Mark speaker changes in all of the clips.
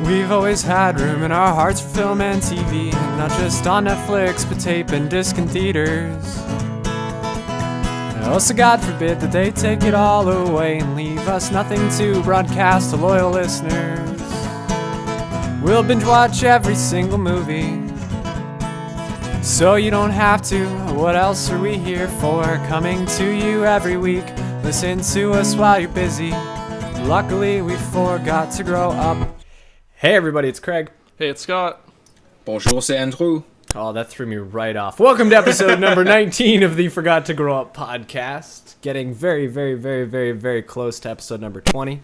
Speaker 1: We've always had room in our hearts for film and TV, not just on Netflix, but tape and disc in theaters. Also, God forbid that they take it all away and leave us nothing to broadcast to loyal listeners. We'll binge watch every single movie, so you don't have to. What else are we here for? Coming to you every week. Listen to us while you're busy. Luckily, we forgot to grow up. Hey everybody, it's Craig.
Speaker 2: Hey, it's Scott.
Speaker 3: Bonjour, c'est Andrew.
Speaker 1: Oh, that threw me right off. Welcome to episode number 19 of the Forgot to Grow Up podcast. Getting very close to episode number 20.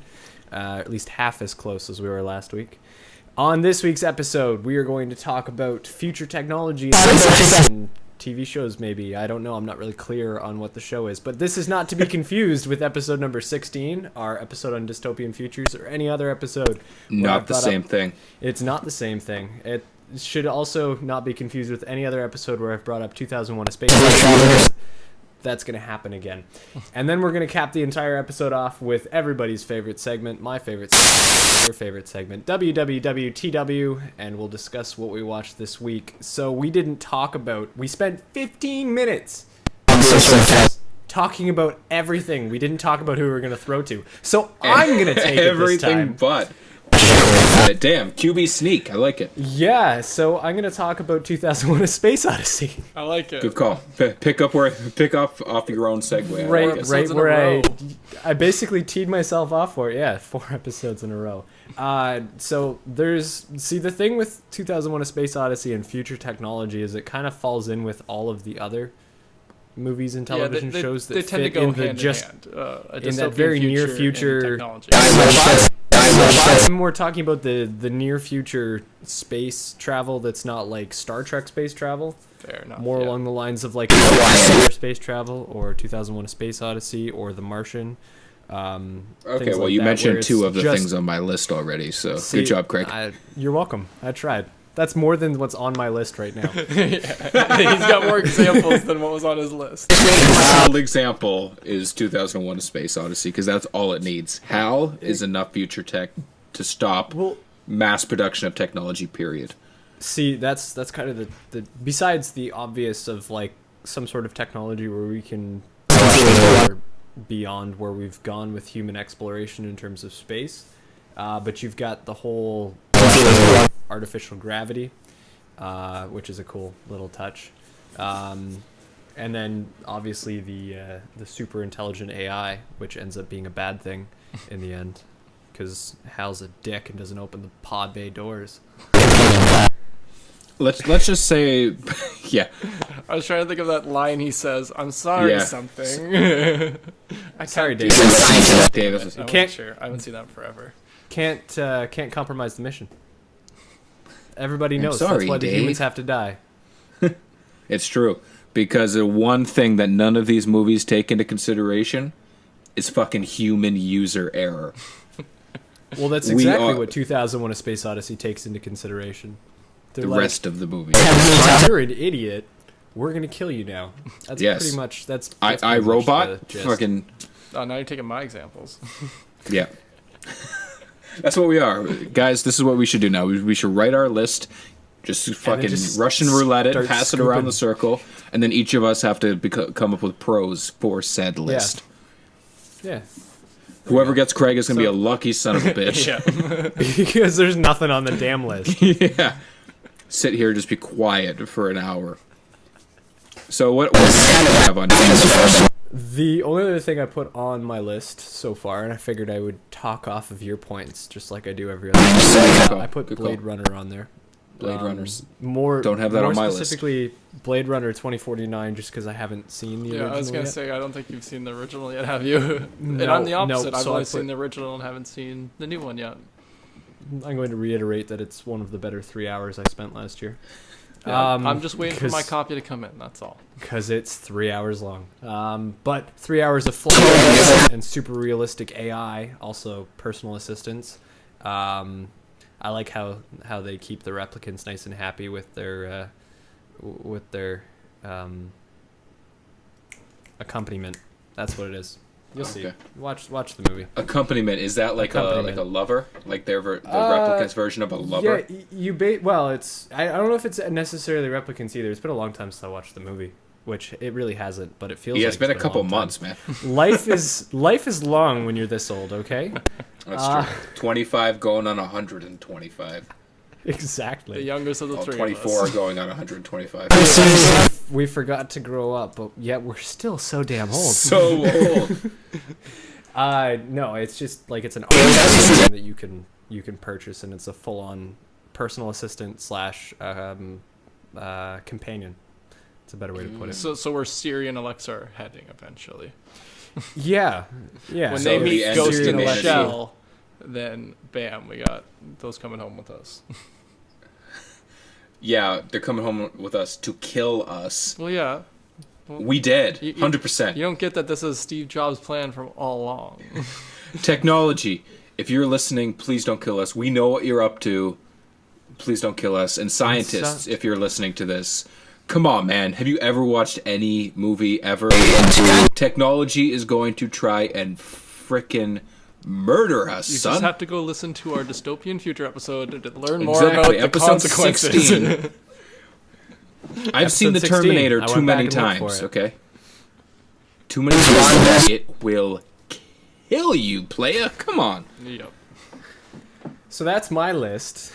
Speaker 1: At least half as close as we were last week. On this week's episode, we are going to talk about future technology and TV shows, maybe. I don't know. I'm not really clear on what the show is. But this is not to be confused with episode number 16, our episode on dystopian futures, or any other episode.
Speaker 3: Not the same thing.
Speaker 1: It's not the same thing. It should also not be confused with any other episode where I've brought up 2001: A Space Odyssey. That's going to happen again. And then we're going to cap the entire episode off with everybody's favorite segment, my favorite segment, your favorite segment, WWWTW, and we'll discuss what we watched this week. So we spent 15 minutes talking about everything. We didn't talk about who we were going to throw to. So I'm going to take it this time.
Speaker 3: Everything but. Damn, QB sneak. I like it.
Speaker 1: Yeah, so I'm going to talk about 2001: A Space Odyssey.
Speaker 2: I like it.
Speaker 3: Good call. Pick up off your own segue.
Speaker 1: Right where I basically teed myself off for it. Yeah, 4 episodes in a row. So the thing with 2001: A Space Odyssey and future technology is it kind of falls in with all of the other movies and television shows that
Speaker 2: tend
Speaker 1: fit
Speaker 2: to go
Speaker 1: in
Speaker 2: hand
Speaker 1: in that very near future
Speaker 2: technology.
Speaker 1: We're talking about the near future space travel that's not like Star Trek space travel.
Speaker 2: Fair enough.
Speaker 1: More along the lines of like space travel or 2001: A Space Odyssey or The Martian.
Speaker 3: Okay, well, you mentioned 2 of the things on my list already, so good job, Craig.
Speaker 1: You're welcome. I tried. That's more than what's on my list right now.
Speaker 2: He's got more examples than what was on his list.
Speaker 3: One example is 2001: A Space Odyssey, because that's all it needs. HAL is enough future tech to stop mass production of technology, period.
Speaker 1: See, that's kind of the besides the obvious of like some sort of technology where we can beyond where we've gone with human exploration in terms of space, but you've got the whole artificial gravity, which is a cool little touch, and then obviously the super intelligent AI, which ends up being a bad thing in the end because Hal's a dick and doesn't open the pod bay doors.
Speaker 3: Let's just say, yeah.
Speaker 2: I was trying to think of that line he says, "I'm sorry, something."
Speaker 1: Sorry, Dave.
Speaker 2: I haven't seen that in forever.
Speaker 1: Can't compromise the mission. Everybody knows
Speaker 3: sorry,
Speaker 1: that's why
Speaker 3: Dave.
Speaker 1: The humans have to die.
Speaker 3: It's true, because the one thing that none of these movies take into consideration is fucking human user error.
Speaker 1: Well, that's exactly what 2001: A Space Odyssey takes into consideration.
Speaker 3: The rest of the movie.
Speaker 1: You're an idiot. We're gonna kill you now. That's pretty much that's
Speaker 3: I Robot. Fucking.
Speaker 2: Oh, now you're taking my examples.
Speaker 3: Yeah. That's what we are, guys. This is what we should do now. We should write our list, just fucking Russian roulette it, pass it around the circle, and then each of us have to come up with pros for said list.
Speaker 1: Yeah.
Speaker 3: Whoever gets Craig is gonna be a lucky son of a bitch.
Speaker 1: Because there's nothing on the damn list.
Speaker 3: Yeah. Sit here, just be quiet for an hour. So what do you have on your list?
Speaker 1: The only other thing I put on my list so far, and I figured I would talk off of your points, just like I do every other time. I put Blade Runner on there.
Speaker 3: Blade Runners.
Speaker 1: Don't
Speaker 3: have that on my list.
Speaker 1: Specifically, Blade Runner 2049, just because I haven't seen the original
Speaker 2: Yeah, I was going to say, I don't think you've seen the original yet, have you?
Speaker 1: No,
Speaker 2: and I'm the opposite.
Speaker 1: No,
Speaker 2: I've only seen the original and haven't seen the new one yet.
Speaker 1: I'm going to reiterate that it's one of the better 3 hours I spent last year.
Speaker 2: Yeah, I'm just waiting for my copy to come in, that's all.
Speaker 1: Because it's 3 hours long. But 3 hours of flight and super realistic AI, also personal assistants. I like how they keep the replicants nice and happy with their accompaniment. That's what it is. You'll see. Watch the movie.
Speaker 3: Accompaniment, is that like a lover, like the replicants version of a lover?
Speaker 1: Yeah, well, it's I don't know if it's necessarily replicants either. It's been a long time since I watched the movie, which it really hasn't, but it feels like
Speaker 3: it's been a couple months, man.
Speaker 1: Life is long when you're this old, okay?
Speaker 3: That's true. 25 going on 125.
Speaker 1: Exactly.
Speaker 2: The youngest of the three
Speaker 3: 24
Speaker 2: of us.
Speaker 3: going on 125.
Speaker 1: We forgot to grow up, but yet we're still so damn old.
Speaker 3: So old.
Speaker 1: No, it's just like it's an art that you can purchase, and it's a full-on personal assistant / companion. It's a better way to put it.
Speaker 2: So where Siri and Alexa are heading eventually.
Speaker 1: Yeah.
Speaker 2: When they meet Ghost in the Shell, then bam, we got those coming home with us.
Speaker 3: Yeah, they're coming home with us to kill us.
Speaker 2: Well, yeah.
Speaker 3: We did, 100%.
Speaker 2: You don't get that this is Steve Jobs' plan from all along.
Speaker 3: Technology. If you're listening, please don't kill us. We know what you're up to. Please don't kill us. And scientists, if you're listening to this, come on, man. Have you ever watched any movie ever? Technology is going to try and frickin' murder us,
Speaker 2: You
Speaker 3: son.
Speaker 2: just have to go listen to our Dystopian Future episode to learn more about the consequences.
Speaker 3: 16. I've seen The
Speaker 1: 16.
Speaker 3: Terminator too many times, okay? Too many times. It will kill you, playa. Come on.
Speaker 2: Yep.
Speaker 1: So that's my list.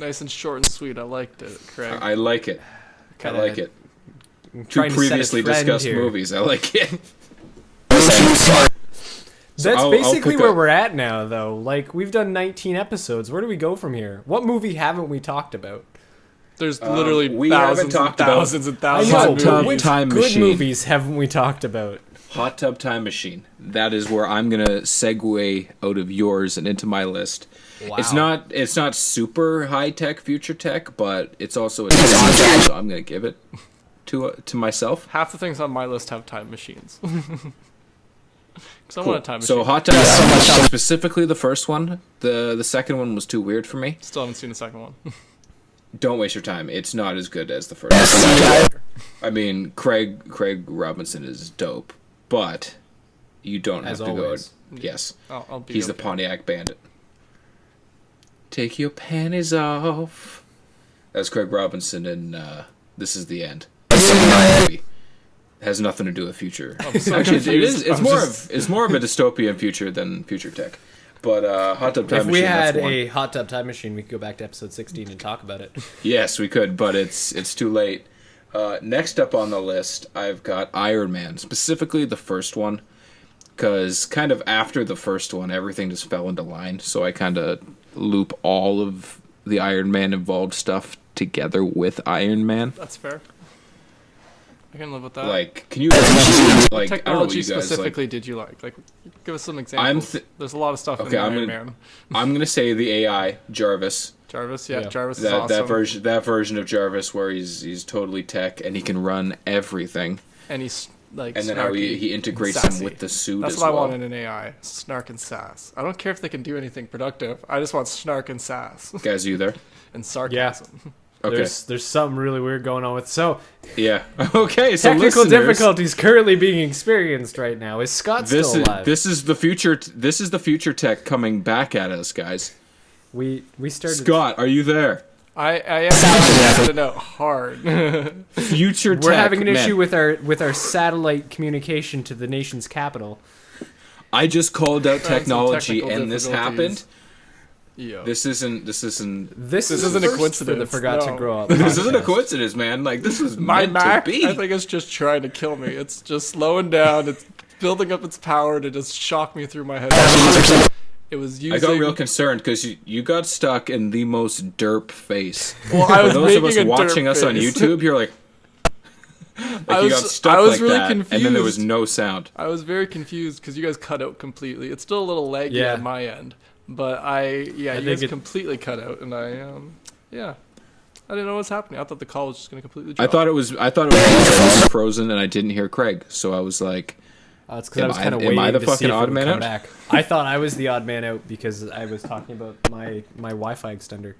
Speaker 2: Nice and short and sweet. I liked it, Craig.
Speaker 3: I like it. I like it. Two
Speaker 1: Trying to set a
Speaker 3: previously
Speaker 1: trend
Speaker 3: discussed
Speaker 1: here.
Speaker 3: movies. I like it.
Speaker 1: That's
Speaker 3: I'll
Speaker 1: basically
Speaker 3: pick
Speaker 1: where
Speaker 3: up-
Speaker 1: we're at now, though. Like, we've done 19 episodes. Where do we go from here? What movie haven't we talked about?
Speaker 2: There's literally
Speaker 3: we haven't
Speaker 2: thousands and
Speaker 3: talked about-
Speaker 2: thousands and
Speaker 1: I
Speaker 2: thousands
Speaker 1: know,
Speaker 2: of
Speaker 1: but
Speaker 3: Tub
Speaker 1: which
Speaker 3: Time
Speaker 1: good
Speaker 3: Machine.
Speaker 1: movies haven't we talked about?
Speaker 3: Hot Tub Time Machine. That is where I'm gonna segue out of yours and into my list.
Speaker 1: Wow.
Speaker 3: It's not super high tech, future tech, but it's also a so I'm gonna give it to myself.
Speaker 2: Half the things on my list have time machines. Because I want a time machine.
Speaker 3: So Hot Tub, specifically the first one. The second one was too weird for me.
Speaker 2: Still haven't seen the second one.
Speaker 3: Don't waste your time. It's not as good as the first one. I mean, Craig Robinson is dope, but you don't have
Speaker 1: As
Speaker 3: to
Speaker 1: always.
Speaker 3: go. Yes,
Speaker 2: I'll be
Speaker 3: he's the
Speaker 2: okay.
Speaker 3: Pontiac Bandit. Take your panties off. That's Craig Robinson, and This Is the End. It has nothing to do with future.
Speaker 2: so
Speaker 3: Actually, it
Speaker 2: confused.
Speaker 3: is. It's more of a dystopian future than future tech. But Hot Tub Time
Speaker 1: If
Speaker 3: Machine.
Speaker 1: we had
Speaker 3: that's one.
Speaker 1: a hot tub time machine, we could go back to episode 16 and talk about it.
Speaker 3: Yes, we could, but it's too late. Next up on the list, I've got Iron Man, specifically the first one, because kind of after the first one, everything just fell into line. So I kind of loop all of the Iron Man involved stuff together with Iron Man.
Speaker 2: That's fair. I can live with that.
Speaker 3: Like, can you like
Speaker 2: what
Speaker 3: I don't know what
Speaker 2: technology
Speaker 3: you guys
Speaker 2: specifically
Speaker 3: like.
Speaker 2: did you like? Like, give us some examples. There's a lot of stuff in Iron Man.
Speaker 3: I'm gonna say the AI Jarvis.
Speaker 2: Jarvis,
Speaker 1: Yeah.
Speaker 2: Jarvis is
Speaker 3: That
Speaker 2: awesome.
Speaker 3: that version of Jarvis where he's totally tech and he can run everything.
Speaker 2: And he's like
Speaker 3: And then how
Speaker 2: snarky
Speaker 3: he integrates
Speaker 2: and
Speaker 3: him with the suit
Speaker 2: That's
Speaker 3: as
Speaker 2: what
Speaker 3: well.
Speaker 2: I want in an AI. Snark and sass. I don't care if they can do anything productive. I just want snark and sass.
Speaker 3: Guys, are you there?
Speaker 2: And sarcasm.
Speaker 3: Okay.
Speaker 1: There's something really weird going on with. So
Speaker 3: Yeah. Okay. So
Speaker 1: technical
Speaker 3: listeners,
Speaker 1: difficulties currently being experienced right now. Is Scott still alive?
Speaker 3: This is the future. This is the future tech coming back at us, guys.
Speaker 1: We started.
Speaker 3: Scott, are you there?
Speaker 2: I am putting it out hard.
Speaker 3: Future tech.
Speaker 1: We're having an
Speaker 3: man,
Speaker 1: issue with our satellite communication to the nation's capital.
Speaker 3: I just called out
Speaker 2: Some
Speaker 3: technology,
Speaker 2: technical
Speaker 3: and this
Speaker 2: difficulties.
Speaker 3: happened.
Speaker 2: Yo.
Speaker 3: This isn't.
Speaker 1: This
Speaker 2: isn't a
Speaker 1: first
Speaker 2: coincidence,
Speaker 1: that forgot to
Speaker 2: no.
Speaker 1: grow up.
Speaker 3: This isn't a
Speaker 1: podcast.
Speaker 3: coincidence, man. Like this was
Speaker 2: My
Speaker 3: meant
Speaker 2: Mac,
Speaker 3: to be.
Speaker 2: I think it's just trying to kill me. It's just slowing down. It's building up its power to just shock me through my head. It was using.
Speaker 3: I got real concerned because you got stuck in the most derp face.
Speaker 2: Well, I was
Speaker 3: For those of us
Speaker 2: making a
Speaker 3: watching
Speaker 2: derp
Speaker 3: us on
Speaker 2: face.
Speaker 3: YouTube, you're like,
Speaker 2: I
Speaker 3: you
Speaker 2: was-
Speaker 3: got stuck
Speaker 2: I was
Speaker 3: like
Speaker 2: really
Speaker 3: that, and then there was
Speaker 2: confused.
Speaker 3: no sound.
Speaker 2: I was very confused because you guys cut out completely. It's still a little laggy
Speaker 1: Yeah.
Speaker 2: on my end, but you
Speaker 1: think
Speaker 2: guys
Speaker 1: it-
Speaker 2: completely cut out, and I didn't know what was happening. I thought the call was just gonna completely
Speaker 3: I
Speaker 2: drop.
Speaker 3: thought it was frozen, and I didn't hear Craig, so I was like,
Speaker 1: It's because I was
Speaker 3: Am I-
Speaker 1: kind of
Speaker 3: am
Speaker 1: waiting
Speaker 3: I the
Speaker 1: to see
Speaker 3: fucking
Speaker 1: if it
Speaker 3: odd
Speaker 1: would
Speaker 3: man
Speaker 1: come
Speaker 3: out?
Speaker 1: back. I thought I was the odd man out because I was talking about my Wi-Fi extender.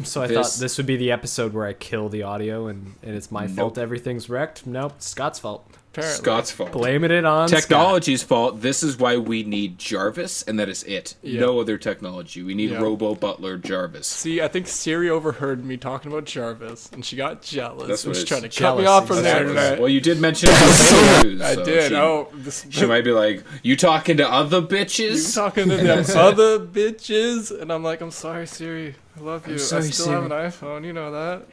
Speaker 1: So I thought this would be the episode where I kill the audio and it's my fault everything's wrecked. Nope, it's Scott's fault.
Speaker 2: Apparently.
Speaker 3: Scott's fault.
Speaker 1: Blaming it on
Speaker 3: Technology's fault. This is why we need Jarvis, and that is it.
Speaker 2: Yeah.
Speaker 3: No other technology. We need
Speaker 2: Yeah.
Speaker 3: Robo Butler Jarvis.
Speaker 2: See, I think Siri overheard me talking about Jarvis, and she got jealous.
Speaker 3: That's what
Speaker 2: and she's
Speaker 3: it
Speaker 2: trying to
Speaker 3: is.
Speaker 2: cut me
Speaker 1: Jealous,
Speaker 2: off from the
Speaker 1: exactly.
Speaker 2: internet.
Speaker 3: Well, you did mention it. News,
Speaker 2: I
Speaker 3: so
Speaker 2: did.
Speaker 3: She might be like, "You talking to other
Speaker 2: You
Speaker 3: bitches?"
Speaker 2: talking to them other bitches, and I'm like, I'm sorry, Siri. I love you.
Speaker 3: sorry,
Speaker 2: I still
Speaker 3: Siri.
Speaker 2: have an iPhone. You know that.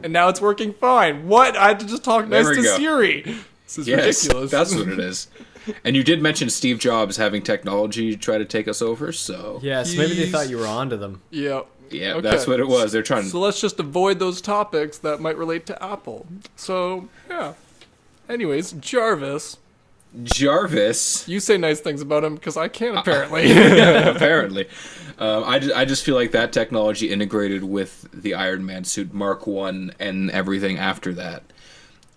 Speaker 2: And now it's working fine. What? I had to just talk
Speaker 3: There
Speaker 2: nice
Speaker 3: we
Speaker 2: to
Speaker 3: go.
Speaker 2: Siri. This is ridiculous.
Speaker 3: That's what it is. And you did mention Steve Jobs having technology try to take us over, so
Speaker 1: Yes, maybe they
Speaker 2: He's-
Speaker 1: thought you were onto them.
Speaker 2: Yeah.
Speaker 3: yeah,
Speaker 2: Okay.
Speaker 3: that's what it was. They're trying.
Speaker 2: So let's just avoid those topics that might relate to Apple. So, yeah. Anyways, Jarvis.
Speaker 3: Jarvis.
Speaker 2: You say nice things about him because I can't, apparently.
Speaker 3: Apparently, I just feel like that technology integrated with the Iron Man suit Mark 1 and everything after that.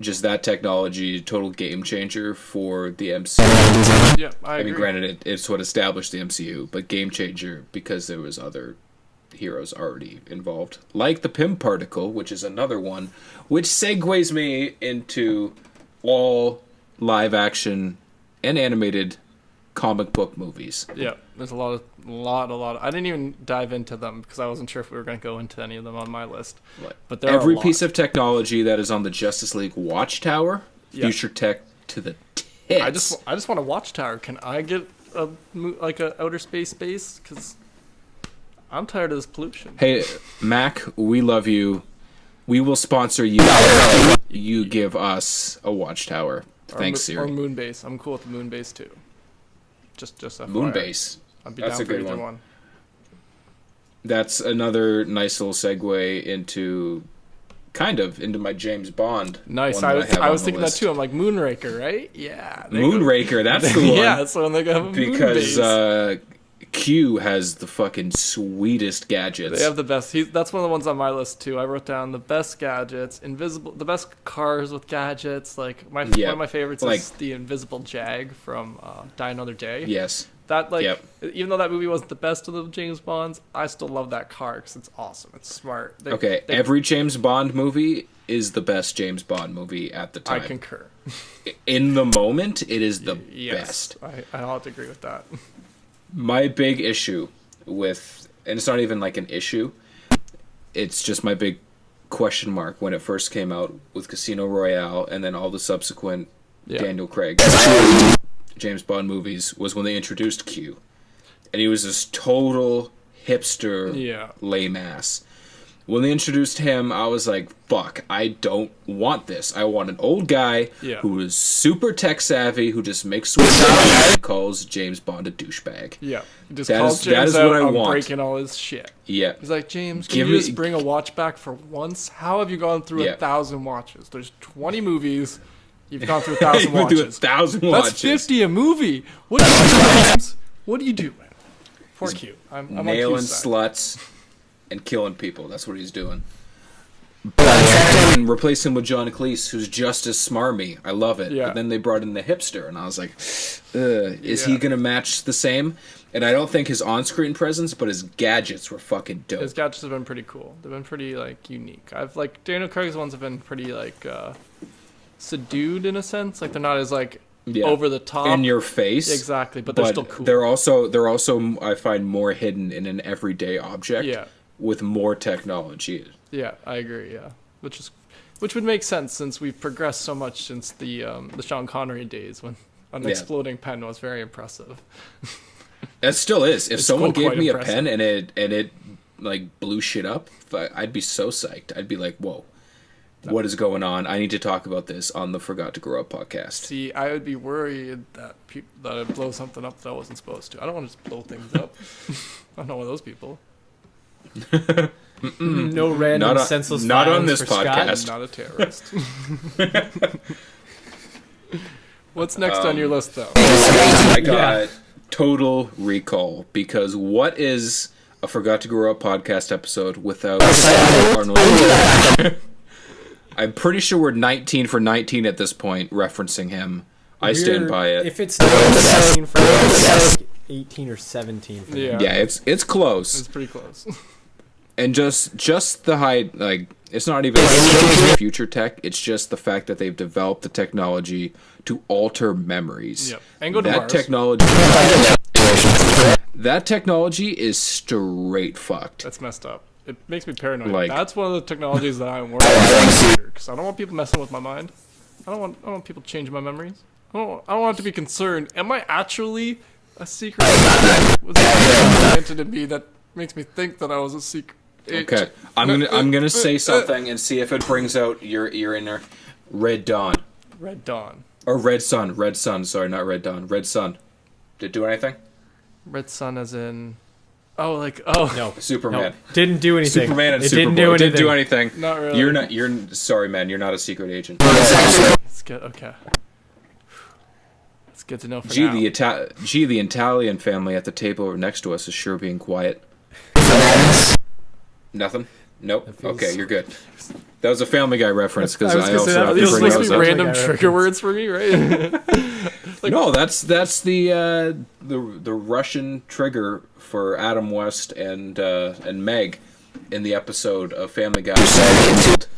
Speaker 3: Just that technology, total game changer for the MCU.
Speaker 2: Yeah, I
Speaker 3: I
Speaker 2: agree.
Speaker 3: mean, granted, it's what established the MCU, but game changer because there was other heroes already involved, like the Pym particle, which is another one, which segues me into all live action and animated comic book movies.
Speaker 2: Yeah, there's a lot. I didn't even dive into them because I wasn't sure if we were going to go into any of them on my list. But there
Speaker 3: Every
Speaker 2: are a lot.
Speaker 3: piece of technology that is on the Justice League Watchtower,
Speaker 2: Yeah.
Speaker 3: future tech to the tits.
Speaker 2: I just want a watchtower. Can I get a outer space base? Because I'm tired of this pollution.
Speaker 3: Hey, Mac, we love you. We will sponsor you. You give us a watchtower. Thanks,
Speaker 2: Or
Speaker 3: Siri.
Speaker 2: moon base. I'm cool with the moon base too. Just FYI.
Speaker 3: Moon base.
Speaker 2: I'd be
Speaker 3: That's
Speaker 2: down
Speaker 3: a
Speaker 2: for
Speaker 3: good
Speaker 2: either
Speaker 3: one.
Speaker 2: one.
Speaker 3: That's another nice little segue into my James Bond.
Speaker 2: Nice.
Speaker 3: one
Speaker 2: I
Speaker 3: that
Speaker 2: was
Speaker 3: have
Speaker 2: I
Speaker 3: on
Speaker 2: was
Speaker 3: the
Speaker 2: thinking
Speaker 3: list.
Speaker 2: that too. I'm like Moonraker, right? Yeah. there you go.
Speaker 3: Moonraker, that's the one.
Speaker 2: Yeah, that's when they have a moon
Speaker 3: Because
Speaker 2: base.
Speaker 3: Q has the fucking sweetest gadgets.
Speaker 2: They have the best. That's one of the ones on my list too. I wrote down the best gadgets, the best cars with gadgets. Like one
Speaker 3: Yeah,
Speaker 2: of my favorites
Speaker 3: like-
Speaker 2: is the Invisible Jag from Die Another Day.
Speaker 3: Yes.
Speaker 2: That
Speaker 3: Yep.
Speaker 2: even though that movie wasn't the best of the James Bonds, I still love that car because it's awesome. It's smart.
Speaker 3: Okay, every James Bond movie is the best James Bond movie at the
Speaker 2: I
Speaker 3: time.
Speaker 2: concur.
Speaker 3: In the moment, it is the
Speaker 2: Yes,
Speaker 3: best.
Speaker 2: I'll have to agree with that.
Speaker 3: My big issue with, and it's not even like an issue, it's just my big question mark when it first came out with Casino Royale and then all the subsequent
Speaker 2: Yeah.
Speaker 3: Daniel Craig James Bond movies was when they introduced Q. And he was this total hipster
Speaker 2: Yeah.
Speaker 3: lame ass. When they introduced him, I was like, fuck, I don't want this. I want an old guy
Speaker 2: Yeah.
Speaker 3: who is super tech savvy, who just makes sweet sounds and calls James Bond a douchebag.
Speaker 2: Yeah, just
Speaker 3: That
Speaker 2: calls
Speaker 3: is-
Speaker 2: James
Speaker 3: that is
Speaker 2: out
Speaker 3: what I
Speaker 2: on
Speaker 3: want.
Speaker 2: breaking all his shit.
Speaker 3: Yeah.
Speaker 2: He's like, James, can
Speaker 3: Give
Speaker 2: you
Speaker 3: me-
Speaker 2: just bring a watch back for once? How have you gone through
Speaker 3: Yeah.
Speaker 2: 1,000 watches? There's 20 movies. You've gone through 1,000
Speaker 3: Even do
Speaker 2: watches.
Speaker 3: 1,000
Speaker 2: That's
Speaker 3: watches.
Speaker 2: 50 a movie. What are you doing, James? What are you doing? Poor Q. I'm on
Speaker 3: Nailing
Speaker 2: Q's side.
Speaker 3: sluts and killing people. That's what he's doing. And replace him with John Cleese, who's just as smarmy. I love it.
Speaker 2: Yeah.
Speaker 3: But then they brought in the hipster, and I was like, is he
Speaker 2: Yeah.
Speaker 3: going to match the same? And I don't think his on-screen presence, but his gadgets were fucking dope.
Speaker 2: His gadgets have been pretty cool. They've been pretty like unique. I've like Daniel Craig's ones have been pretty like subdued in a sense. Like they're not as like
Speaker 3: Yeah.
Speaker 2: over the top.
Speaker 3: In your face.
Speaker 2: Exactly, but they're still cool.
Speaker 3: They're also I find more hidden in an everyday object.
Speaker 2: Yeah.
Speaker 3: With more technology.
Speaker 2: Yeah, I agree. Yeah, which would make sense since we've progressed so much since the Sean Connery days when an
Speaker 3: Yeah.
Speaker 2: exploding pen was very impressive.
Speaker 3: It still is. If
Speaker 2: It's
Speaker 3: someone
Speaker 2: quite
Speaker 3: gave me
Speaker 2: impressive.
Speaker 3: a pen and it like blew shit up, I'd be so psyched. I'd be like, "Whoa, what is going on? I need to talk about this on the Forgot to Grow Up podcast."
Speaker 2: See, I would be worried that that I'd blow something up that I wasn't supposed to. I don't want to just blow things up. I'm not one of those people.
Speaker 1: No random
Speaker 3: Not on-
Speaker 1: senseless
Speaker 3: not on
Speaker 1: violence
Speaker 3: this
Speaker 1: for Scott.
Speaker 3: podcast.
Speaker 2: I'm not a terrorist. What's next on your list, though?
Speaker 3: I got Total Recall, because what is a Forgot to Grow Up podcast episode without Arnold? I'm pretty sure we're 19 for 19 at this point, referencing him. I stand by it.
Speaker 1: If it's not 17 for us, it's like 18 or 17 for me.
Speaker 2: Yeah,
Speaker 3: Yeah, it's close.
Speaker 2: it's pretty close.
Speaker 3: And just the high, like, it's not even future tech. It's just the fact that they've developed the technology to alter memories.
Speaker 2: Yep. And go to Mars.
Speaker 3: That technology is straight fucked.
Speaker 2: That's messed up. It makes me paranoid.
Speaker 3: Like,
Speaker 2: that's one of the technologies that I'm worried about because I don't want people messing with my mind. I don't want people changing my memories. I don't want to be concerned. Am I actually a secret agent? Was it planted in me that makes me think that I was a secret agent?
Speaker 3: Okay, I'm gonna say something and see if it brings out your inner Red Dawn.
Speaker 2: Red Dawn.
Speaker 3: Or Red Sun. Red Sun. Sorry, not Red Dawn. Red Sun. Did it do anything?
Speaker 2: Red Sun as in...
Speaker 1: No.
Speaker 3: Superman.
Speaker 1: No. Didn't do anything.
Speaker 3: Superman and
Speaker 1: it
Speaker 3: Superboy.
Speaker 1: Didn't do anything.
Speaker 2: Not really.
Speaker 3: You're sorry, man. You're not a secret agent.
Speaker 2: It's good. Okay. It's good to know for now.
Speaker 3: The Italian family at the table next to us is sure being quiet. Nothing? Nope. Okay, you're good. That was a Family Guy reference because I also have to
Speaker 2: these
Speaker 3: bring
Speaker 2: are
Speaker 3: those
Speaker 2: like
Speaker 3: up.
Speaker 2: random trigger words for me, right?
Speaker 3: No, that's the Russian trigger for Adam West and Meg in the episode of Family Guy called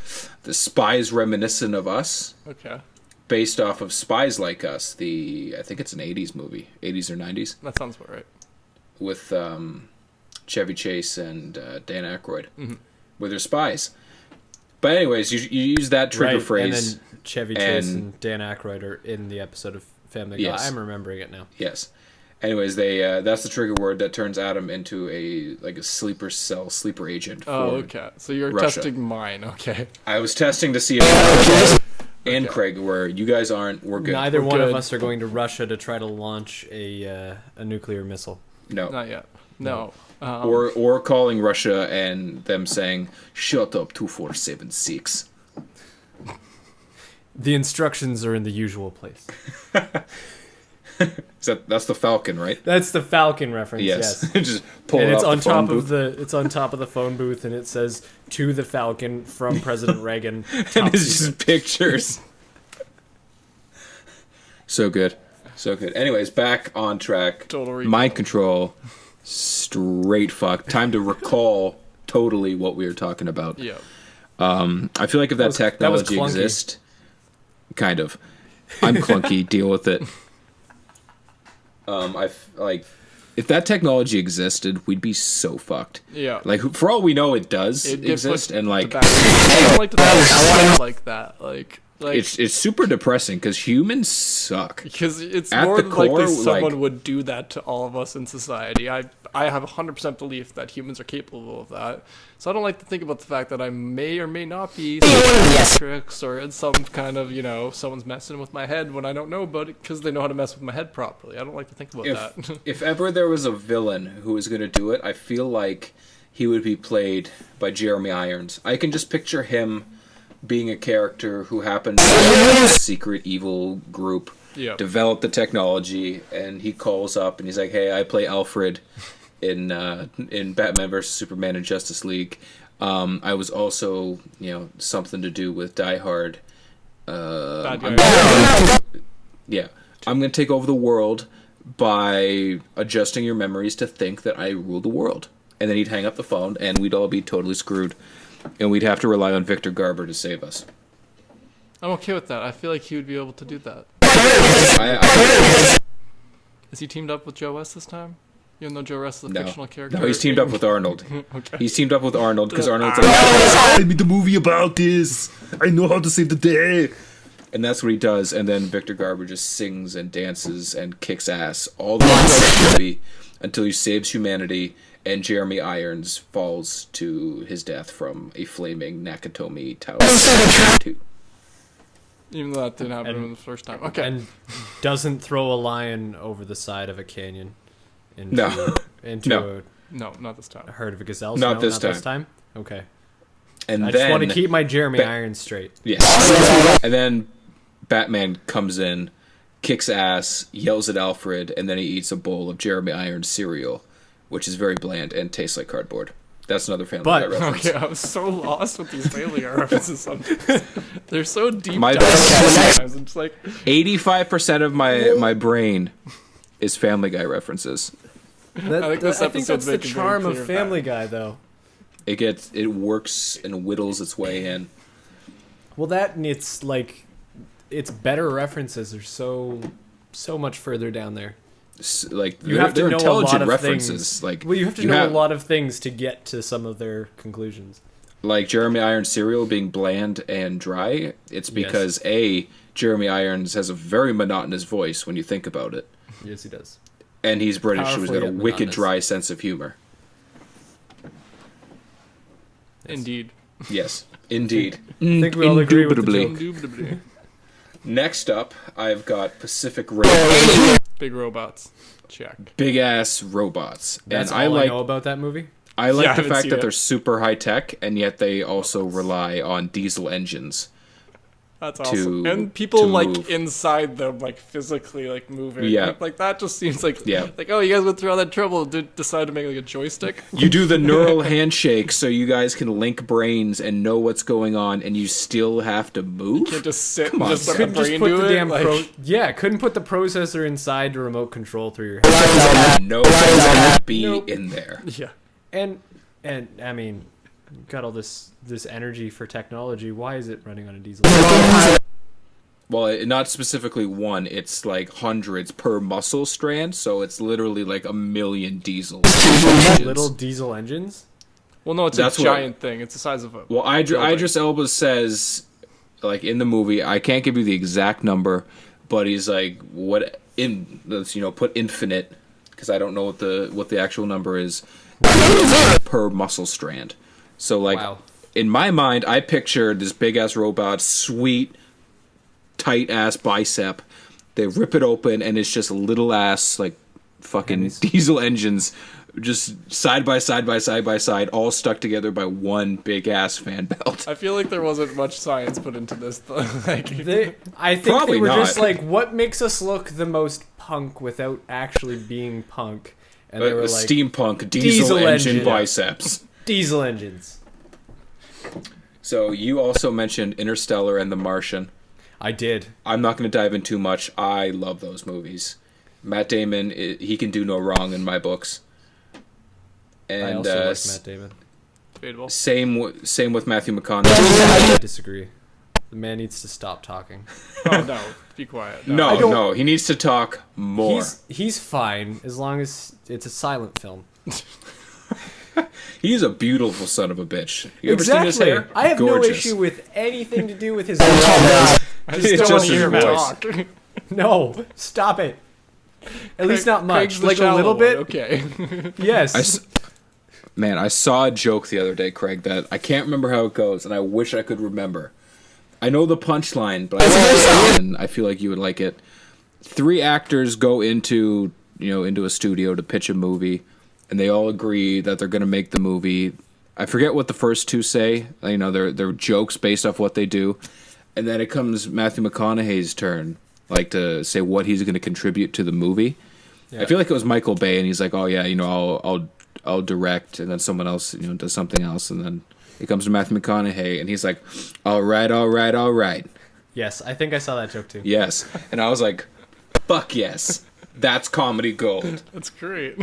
Speaker 3: "The Spies Reminiscent of Us."
Speaker 2: Okay.
Speaker 3: Based off of Spies Like Us, I think it's an '80s movie, '80s or '90s.
Speaker 2: That sounds about right.
Speaker 3: With Chevy Chase and Dan Aykroyd, where they're spies. But anyways, you use that trigger phrase.
Speaker 1: And then Chevy Chase and Dan Aykroyd are in the episode of Family Guy.
Speaker 3: Yes.
Speaker 1: I'm remembering it now.
Speaker 3: Yes. Anyways, that's the trigger word that turns Adam into a sleeper agent. For
Speaker 2: okay. So you're
Speaker 3: Russia.
Speaker 2: testing mine. Okay.
Speaker 3: I was testing to see if and Craig, where you guys aren't, we're good.
Speaker 1: Neither
Speaker 3: we're
Speaker 1: one
Speaker 3: good.
Speaker 1: of us are going to Russia to try to launch a nuclear missile.
Speaker 3: No.
Speaker 2: Not yet. No.
Speaker 3: Or calling Russia and them saying, "Shut up, 2476."
Speaker 1: The instructions are in the usual place.
Speaker 3: That's the Falcon, right?
Speaker 1: That's the Falcon reference. Yes.
Speaker 3: Just pull
Speaker 1: and
Speaker 3: it
Speaker 1: it's
Speaker 3: off
Speaker 1: on
Speaker 3: the phone
Speaker 1: top
Speaker 3: booth.
Speaker 1: it's on top of the phone booth, and it says "To the Falcon" from President Reagan.
Speaker 3: And it's just pictures. So good. Anyways, back on track.
Speaker 2: Total recall.
Speaker 3: Mind control. Straight fuck. Time to recall totally what we were talking about.
Speaker 2: Yeah.
Speaker 3: I feel like if that technology exists, kind of. I'm clunky. Deal with it. If that technology existed, we'd be so fucked.
Speaker 2: Yeah.
Speaker 3: Like, for all we know, it does exist, and like,
Speaker 2: I don't like to like that. Like
Speaker 3: it's super depressing because humans suck.
Speaker 2: Because it's
Speaker 3: At
Speaker 2: more
Speaker 3: the
Speaker 2: likely
Speaker 3: core,
Speaker 2: someone would do that to all of us in society. I have 100% belief that humans are capable of that. So I don't like to think about the fact that I may or may not be tricks or in some kind of, someone's messing with my head when I don't know about it because they know how to mess with my head properly. I don't like to think about that.
Speaker 3: If ever there was a villain who was going to do it, I feel like he would be played by Jeremy Irons. I can just picture him being a character who happened to be a secret evil group, develop the technology, and he calls up and he's like, "Hey, I play Alfred in Batman vs Superman and Justice League. I was also, something to do with Die Hard. I'm going to take over the world by adjusting your memories to think that I rule the world." And then he'd hang up the phone, and we'd all be totally screwed. And we'd have to rely on Victor Garber to save us.
Speaker 2: I'm okay with that. I feel like he would be able to do that. Is he teamed up with Joe West this time? Even though Joe West is a fictional character?
Speaker 3: No, he's teamed up with Arnold.
Speaker 2: Okay.
Speaker 3: He's teamed up with Arnold because Arnold's like, I
Speaker 4: made the movie about this. I know how to save the day.
Speaker 3: And that's what he does. And then Victor Garber just sings and dances and kicks ass all the way through the movie until he saves humanity. And Jeremy Irons falls to his death from a flaming Nakatomi Tower 2.
Speaker 2: Even though that didn't happen the first time. Okay.
Speaker 1: And doesn't throw a lion over the side of a canyon into
Speaker 3: No,
Speaker 2: not this time.
Speaker 1: a herd of gazelles.
Speaker 3: Not this
Speaker 1: time. Okay.
Speaker 3: And
Speaker 1: I
Speaker 3: then,
Speaker 1: just want to keep my Jeremy Irons straight.
Speaker 3: Yeah. And then Batman comes in, kicks ass, yells at Alfred, and then he eats a bowl of Jeremy Irons cereal, which is very bland and tastes like cardboard. That's another Family Guy reference.
Speaker 2: Okay, I was so lost with these Family Guy references sometimes. They're so deep
Speaker 3: My
Speaker 2: down sometimes. I'm just like...
Speaker 3: 85% of my brain is Family Guy references.
Speaker 2: I think this
Speaker 1: I think
Speaker 2: episode's
Speaker 1: that's the
Speaker 2: making very
Speaker 1: charm of
Speaker 2: clear
Speaker 1: Family Guy, though.
Speaker 3: It works and whittles its way in.
Speaker 1: Well, that and it's like its better references are so much further down there.
Speaker 3: Like
Speaker 1: You have to
Speaker 3: they're
Speaker 1: know a
Speaker 3: intelligent
Speaker 1: lot of
Speaker 3: references.
Speaker 1: things.
Speaker 3: Like
Speaker 1: Well, you have to know a lot of things to get to some of their conclusions.
Speaker 3: Like Jeremy Irons' cereal being bland and dry. It's because Jeremy Irons has a very monotonous voice when you think about it.
Speaker 1: Yes, he does.
Speaker 3: And he's British, so he's got a
Speaker 1: Powerfully
Speaker 3: wicked
Speaker 1: monotonous.
Speaker 3: dry sense of humor.
Speaker 2: Indeed.
Speaker 3: Yes, indeed.
Speaker 1: I think we all agree with the joke.
Speaker 2: Indubitably.
Speaker 3: Next up, I've got Pacific Rim.
Speaker 2: Big robots. Check.
Speaker 3: Big ass robots.
Speaker 1: That's
Speaker 3: and
Speaker 1: all
Speaker 3: I
Speaker 1: I know about that movie.
Speaker 3: I like
Speaker 2: Yeah, I
Speaker 3: the
Speaker 2: haven't
Speaker 3: fact
Speaker 2: seen
Speaker 3: that
Speaker 2: it.
Speaker 3: they're super high tech, and yet they also rely on diesel engines.
Speaker 2: That's awesome.
Speaker 3: To-
Speaker 2: And people
Speaker 3: to
Speaker 2: like
Speaker 3: move.
Speaker 2: inside them, like physically, like moving.
Speaker 3: Yeah.
Speaker 2: Like that just seems like,
Speaker 3: Yeah.
Speaker 2: like, oh, you guys went through all that trouble to decide to make like a joystick.
Speaker 3: You do the neural handshake so you guys can link brains and know what's going on, and you still have to move?
Speaker 2: Can't just sit
Speaker 3: Come
Speaker 2: and
Speaker 3: on,
Speaker 2: just let the
Speaker 1: Couldn't just
Speaker 2: brain
Speaker 1: put
Speaker 2: do
Speaker 1: the
Speaker 2: it.
Speaker 1: damn
Speaker 2: Like,
Speaker 1: couldn't put the processor inside the remote control through your head.
Speaker 3: No one's to be
Speaker 1: Nope.
Speaker 3: in there.
Speaker 2: yeah.
Speaker 1: And I mean, you've got all this energy for technology. Why is it running on a diesel?
Speaker 3: Well, not specifically one, it's like hundreds per muscle strand, so it's literally like a million diesel engines.
Speaker 1: Little diesel engines.
Speaker 2: Well, no, it's
Speaker 3: That's
Speaker 2: a
Speaker 3: what-
Speaker 2: giant thing. It's the size of a.
Speaker 3: Well, Idris Elba says, like in the movie, I can't give you the exact number, but he's like, let's put infinite, because I don't know what the actual number is per muscle strand. So like,
Speaker 1: Wow.
Speaker 3: in my mind, I pictured this big ass robot, sweet, tight ass bicep. They rip it open, and it's just little ass like fucking diesel engines, just side by side by side by side, all stuck together by one big ass fan belt.
Speaker 2: I feel like there wasn't much science put into this. Though. Like,
Speaker 1: I think
Speaker 3: Probably
Speaker 1: they were
Speaker 3: not.
Speaker 1: just like, what makes us look the most punk without actually being punk? And they were like,
Speaker 3: Steampunk diesel engine biceps.
Speaker 1: diesel engines.
Speaker 3: So you also mentioned Interstellar and The Martian.
Speaker 1: I did.
Speaker 3: I'm not going to dive in too much. I love those movies. Matt Damon, he can do no wrong in my books. And
Speaker 1: I also like Matt Damon.
Speaker 2: debatable.
Speaker 3: same with Matthew McConaughey.
Speaker 1: I disagree. The man needs to stop talking.
Speaker 2: Oh no, be quiet.
Speaker 3: No, he needs to talk more.
Speaker 1: He's fine as long as it's a silent film.
Speaker 3: He's a beautiful son of a bitch. You ever seen his hair?
Speaker 1: I have
Speaker 3: Gorgeous.
Speaker 1: no issue with anything to do with his.
Speaker 2: I
Speaker 3: It's
Speaker 2: just don't
Speaker 3: just
Speaker 2: want to
Speaker 3: his
Speaker 2: hear him
Speaker 3: voice.
Speaker 2: talk.
Speaker 1: No, stop it. At least not much.
Speaker 2: Craig's the
Speaker 1: Like a
Speaker 2: shallow
Speaker 1: little
Speaker 2: one,
Speaker 1: bit.
Speaker 2: Okay.
Speaker 1: Yes.
Speaker 3: Man, I saw a joke the other day, Craig, that I can't remember how it goes, and I wish I could remember. I know the punchline, but I feel like you would like it. 3 actors go into a studio to pitch a movie, and they all agree that they're going to make the movie. I forget what the first 2 say. They're jokes based off what they do, and then it comes Matthew McConaughey's turn, like to say what he's going to contribute to the movie.
Speaker 1: Yeah.
Speaker 3: I feel like it was Michael Bay, and he's like, "Oh yeah, I'll direct," and then someone else does something else, and then it comes to Matthew McConaughey, and he's like, all right.
Speaker 1: Yes, I think I saw that joke too.
Speaker 3: Yes. And I was like, fuck yes. That's comedy gold.
Speaker 2: That's great.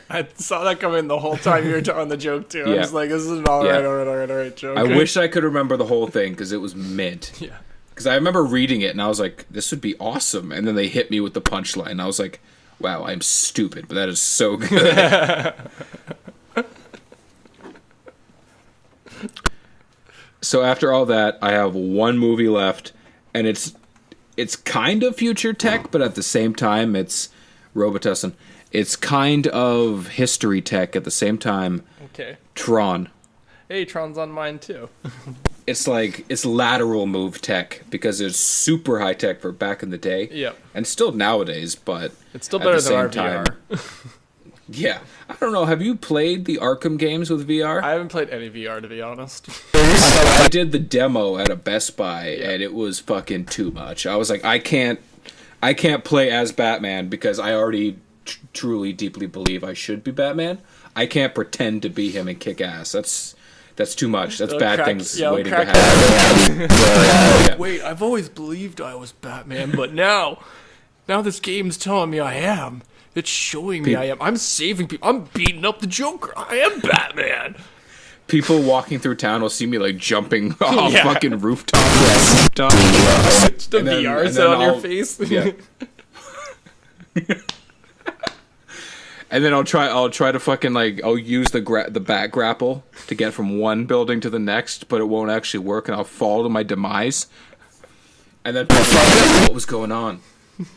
Speaker 2: I saw that coming the whole time you were telling the joke too. I
Speaker 3: Yeah.
Speaker 2: was like, this is an all right joke.
Speaker 3: I wish I could remember the whole thing because it was mint.
Speaker 2: Yeah.
Speaker 3: Because I remember reading it and I was like, this would be awesome. And then they hit me with the punchline. And I was like, wow, I'm stupid, but that is so good. So after all that, I have one movie left, and it's kind of future tech, but at the same time, it's Robitussin. It's kind of history tech at the same time.
Speaker 2: Okay.
Speaker 3: Tron.
Speaker 2: Hey, Tron's on mine too.
Speaker 3: It's lateral move tech because it's super high tech for back in the day.
Speaker 2: Yep.
Speaker 3: And still nowadays, but
Speaker 2: It's still
Speaker 3: at
Speaker 2: better
Speaker 3: the
Speaker 2: than our
Speaker 3: same time-
Speaker 2: VR.
Speaker 3: Yeah. I don't know. Have you played the Arkham games with VR?
Speaker 2: I haven't played any VR to be honest.
Speaker 3: I did the demo at a Best Buy, and it was fucking too much. I was like, I can't play as Batman because I already truly, deeply believe I should be Batman. I can't pretend to be him and kick ass. That's too much. That's bad things waiting to happen. Yeah.
Speaker 2: Wait, I've always believed I was Batman, but now this game's telling me I am. It's showing me I'm saving people. I'm beating up the Joker. I am Batman.
Speaker 3: People walking through town will see me like jumping off fucking rooftops.
Speaker 2: Just a VR set on your face.
Speaker 3: Yeah. And then I'll try to fucking like I'll use the bat grapple to get from one building to the next, but it won't actually work, and I'll fall to my demise. And then people like, what was going on?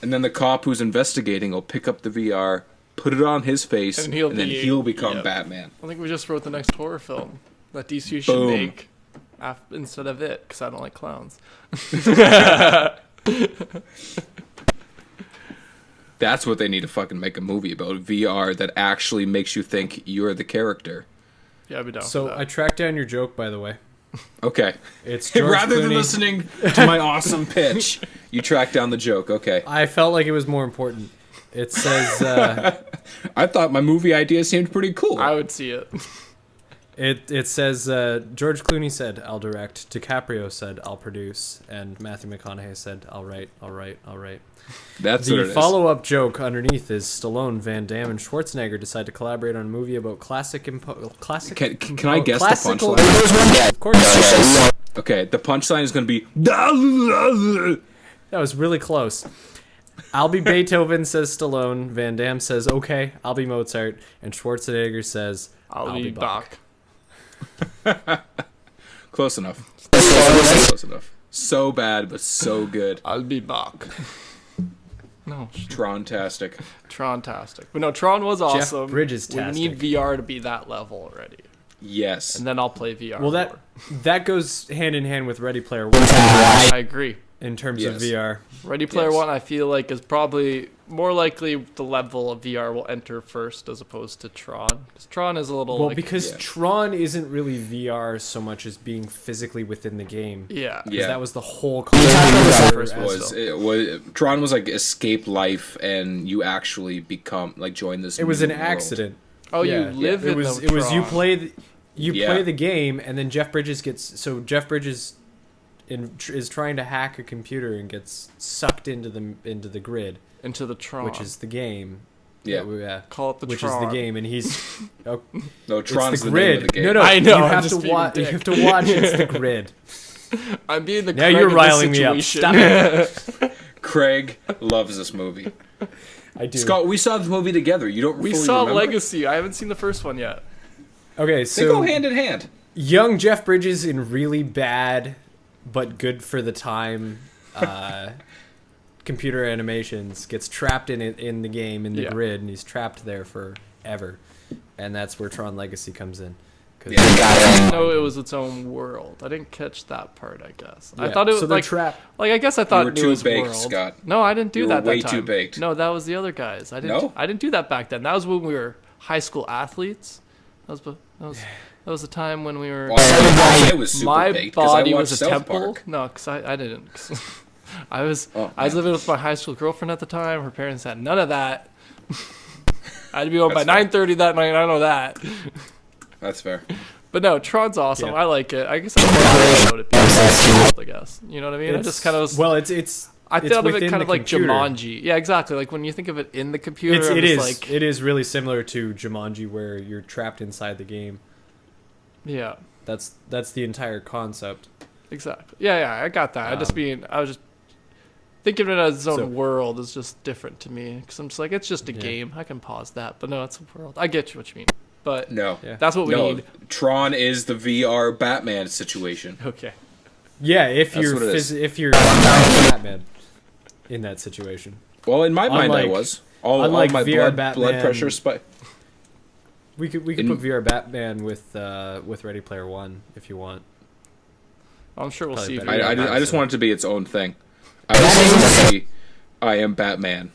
Speaker 3: And then the cop who's investigating will pick up the VR, put it on his face, and then he'll become Batman.
Speaker 2: I think we just wrote the next horror film that DC should make instead of it, because I don't like clowns.
Speaker 3: That's what they need to fucking make a movie about, VR that actually makes you think you're the character.
Speaker 2: Yeah, I'd be down
Speaker 1: So
Speaker 2: for that.
Speaker 1: I tracked down your joke, by the way.
Speaker 3: Okay.
Speaker 1: It's George
Speaker 3: Rather than
Speaker 1: Clooney.
Speaker 3: listening to my awesome pitch, you track down the joke. Okay.
Speaker 1: I felt like it was more important. It says
Speaker 3: I thought my movie idea seemed pretty cool.
Speaker 2: I would see it.
Speaker 1: it says George Clooney said I'll direct, DiCaprio said I'll produce, and Matthew McConaughey said I'll write.
Speaker 3: That's what it
Speaker 1: The
Speaker 3: is.
Speaker 1: follow-up joke underneath is Stallone, Van Damme, and Schwarzenegger decide to collaborate on a movie about classic.
Speaker 3: Can I guess the
Speaker 1: classical-
Speaker 3: punchline?
Speaker 1: Of course.
Speaker 3: Okay, the punchline is going to be...
Speaker 1: That was really close. I'll be Beethoven, says Stallone. Van Damme says, okay, I'll be Mozart. And Schwarzenegger says,
Speaker 2: I'll be Bach.
Speaker 3: Close enough. Close enough. So bad, but so good.
Speaker 2: I'll be Bach. No.
Speaker 3: Tron-tastic.
Speaker 2: Tron-tastic. But no, Tron was awesome.
Speaker 1: Bridges-tastic.
Speaker 2: We need VR to be that level already.
Speaker 3: Yes.
Speaker 2: And then I'll play VR.
Speaker 1: Well,
Speaker 2: more.
Speaker 1: that goes hand in hand with Ready Player One
Speaker 2: I agree.
Speaker 1: in terms of VR.
Speaker 2: Ready Player One, I feel like, is probably more likely the level of VR will enter first as opposed to Tron. Because Tron is a little
Speaker 1: Well, because Tron isn't really VR so much as being physically within the game.
Speaker 2: Yeah.
Speaker 1: Because that was the whole concept.
Speaker 3: Tron was like escape life, and you actually join this.
Speaker 1: It was an
Speaker 3: new world.
Speaker 1: accident.
Speaker 2: Oh, you live in
Speaker 1: it was
Speaker 2: Tron.
Speaker 1: you play the game, and then Jeff Bridges is trying to hack a computer and gets sucked into the grid,
Speaker 2: into the Tron,
Speaker 1: which is the game.
Speaker 2: Yeah. Call it the
Speaker 1: which
Speaker 2: Tron.
Speaker 1: is the game, and he's
Speaker 3: no Tron's
Speaker 1: it's the
Speaker 3: the
Speaker 1: grid.
Speaker 3: name of the game.
Speaker 1: No,
Speaker 2: I know.
Speaker 1: You
Speaker 2: I'm
Speaker 1: have
Speaker 2: just
Speaker 1: to
Speaker 2: being a
Speaker 1: watch. You
Speaker 2: dick.
Speaker 1: have to watch. It's the grid.
Speaker 2: I'm being the
Speaker 1: Now
Speaker 2: Craig
Speaker 1: you're
Speaker 2: of
Speaker 1: riling
Speaker 2: this
Speaker 1: me up.
Speaker 2: situation.
Speaker 1: Stop it.
Speaker 3: Craig loves this movie.
Speaker 1: I do.
Speaker 3: Scott, we saw this movie together. You don't.
Speaker 2: We
Speaker 3: fully
Speaker 2: saw
Speaker 3: remember?
Speaker 2: Legacy. I haven't seen the first one yet.
Speaker 1: Okay,
Speaker 3: They
Speaker 1: so
Speaker 3: go hand in hand.
Speaker 1: young Jeff Bridges in really bad but good for the time computer animations gets trapped in the game in the grid, and he's trapped there forever, and that's where Tron Legacy comes in.
Speaker 2: No, it was its own world. I didn't catch that part. I guess I thought it was
Speaker 1: so
Speaker 2: like
Speaker 1: trapped.
Speaker 2: Like I guess I thought
Speaker 3: You were
Speaker 2: it knew
Speaker 3: too
Speaker 2: his
Speaker 3: baked,
Speaker 2: world.
Speaker 3: Scott.
Speaker 2: No, I didn't do
Speaker 3: You
Speaker 2: that.
Speaker 3: were way
Speaker 2: that
Speaker 3: too
Speaker 2: time.
Speaker 3: baked.
Speaker 2: No, that was the other guys. I didn't do that back then. That was when we were high school athletes. That was the time when we were.
Speaker 3: Well, I was super
Speaker 2: My
Speaker 3: baked 'cause I
Speaker 2: body
Speaker 3: watched
Speaker 2: was a
Speaker 3: South
Speaker 2: temple.
Speaker 3: Park.
Speaker 2: No, because I didn't. 'Cause I was
Speaker 3: Oh,
Speaker 2: I was
Speaker 3: man.
Speaker 2: living with my high school girlfriend at the time. Her parents had none of that. I had to be home by
Speaker 3: That's fair.
Speaker 2: 9:30 that night. I know that.
Speaker 3: That's fair.
Speaker 2: But no, Tron's awesome.
Speaker 1: Yeah.
Speaker 2: I like it. I guess I about it being world, I guess. You know what I mean? I just kind of was.
Speaker 1: Well, it's
Speaker 2: I
Speaker 1: it's
Speaker 2: thought of it
Speaker 1: within
Speaker 2: kind
Speaker 1: the
Speaker 2: of like
Speaker 1: computer.
Speaker 2: Jumanji. Yeah, exactly. Like when you think of it in the computer, I'm
Speaker 1: It
Speaker 2: just
Speaker 1: is
Speaker 2: like,
Speaker 1: it is really similar to Jumanji, where you're trapped inside the game.
Speaker 2: yeah,
Speaker 1: That's the entire concept.
Speaker 2: exactly. Yeah, I got that. I was just thinking of it as its own
Speaker 1: So-
Speaker 2: world is just different to me because I'm just like it's just a game. I can pause that, but no, it's a world. I get you what you mean, but
Speaker 3: No.
Speaker 1: Yeah.
Speaker 2: that's what we
Speaker 3: No.
Speaker 2: need.
Speaker 3: Tron is the VR Batman situation.
Speaker 2: Okay.
Speaker 1: Yeah, if
Speaker 3: That's
Speaker 1: you're
Speaker 3: what it is.
Speaker 1: if you're Batman in that situation.
Speaker 3: Well, in my mind, I
Speaker 1: Unlike-
Speaker 3: was. All
Speaker 1: unlike
Speaker 3: my
Speaker 1: VR
Speaker 3: blood
Speaker 1: Batman-
Speaker 3: pressure spike.
Speaker 1: We could put VR Batman with Ready Player One if you want.
Speaker 2: I'm sure we'll
Speaker 1: Probably
Speaker 2: see.
Speaker 1: better.
Speaker 3: I just want it to be its own thing. I was to be I Am Batman.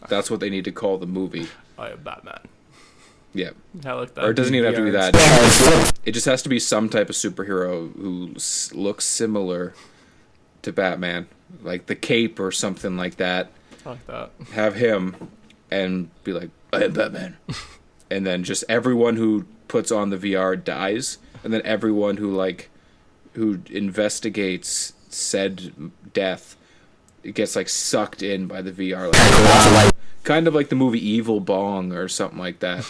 Speaker 3: That's what they need to call the movie.
Speaker 2: I am Batman.
Speaker 3: Yeah.
Speaker 2: I like that.
Speaker 3: Or it doesn't even have to be
Speaker 1: VR.
Speaker 3: that. It just has to be some type of superhero who looks similar to Batman. Like the Cape or something like that.
Speaker 2: I like that.
Speaker 3: Have him and be like, I am Batman. And then just everyone who puts on the VR dies. And then everyone who investigates said death, it gets like sucked in by the VR. Like, kind of like the movie Evil Bong or something like that,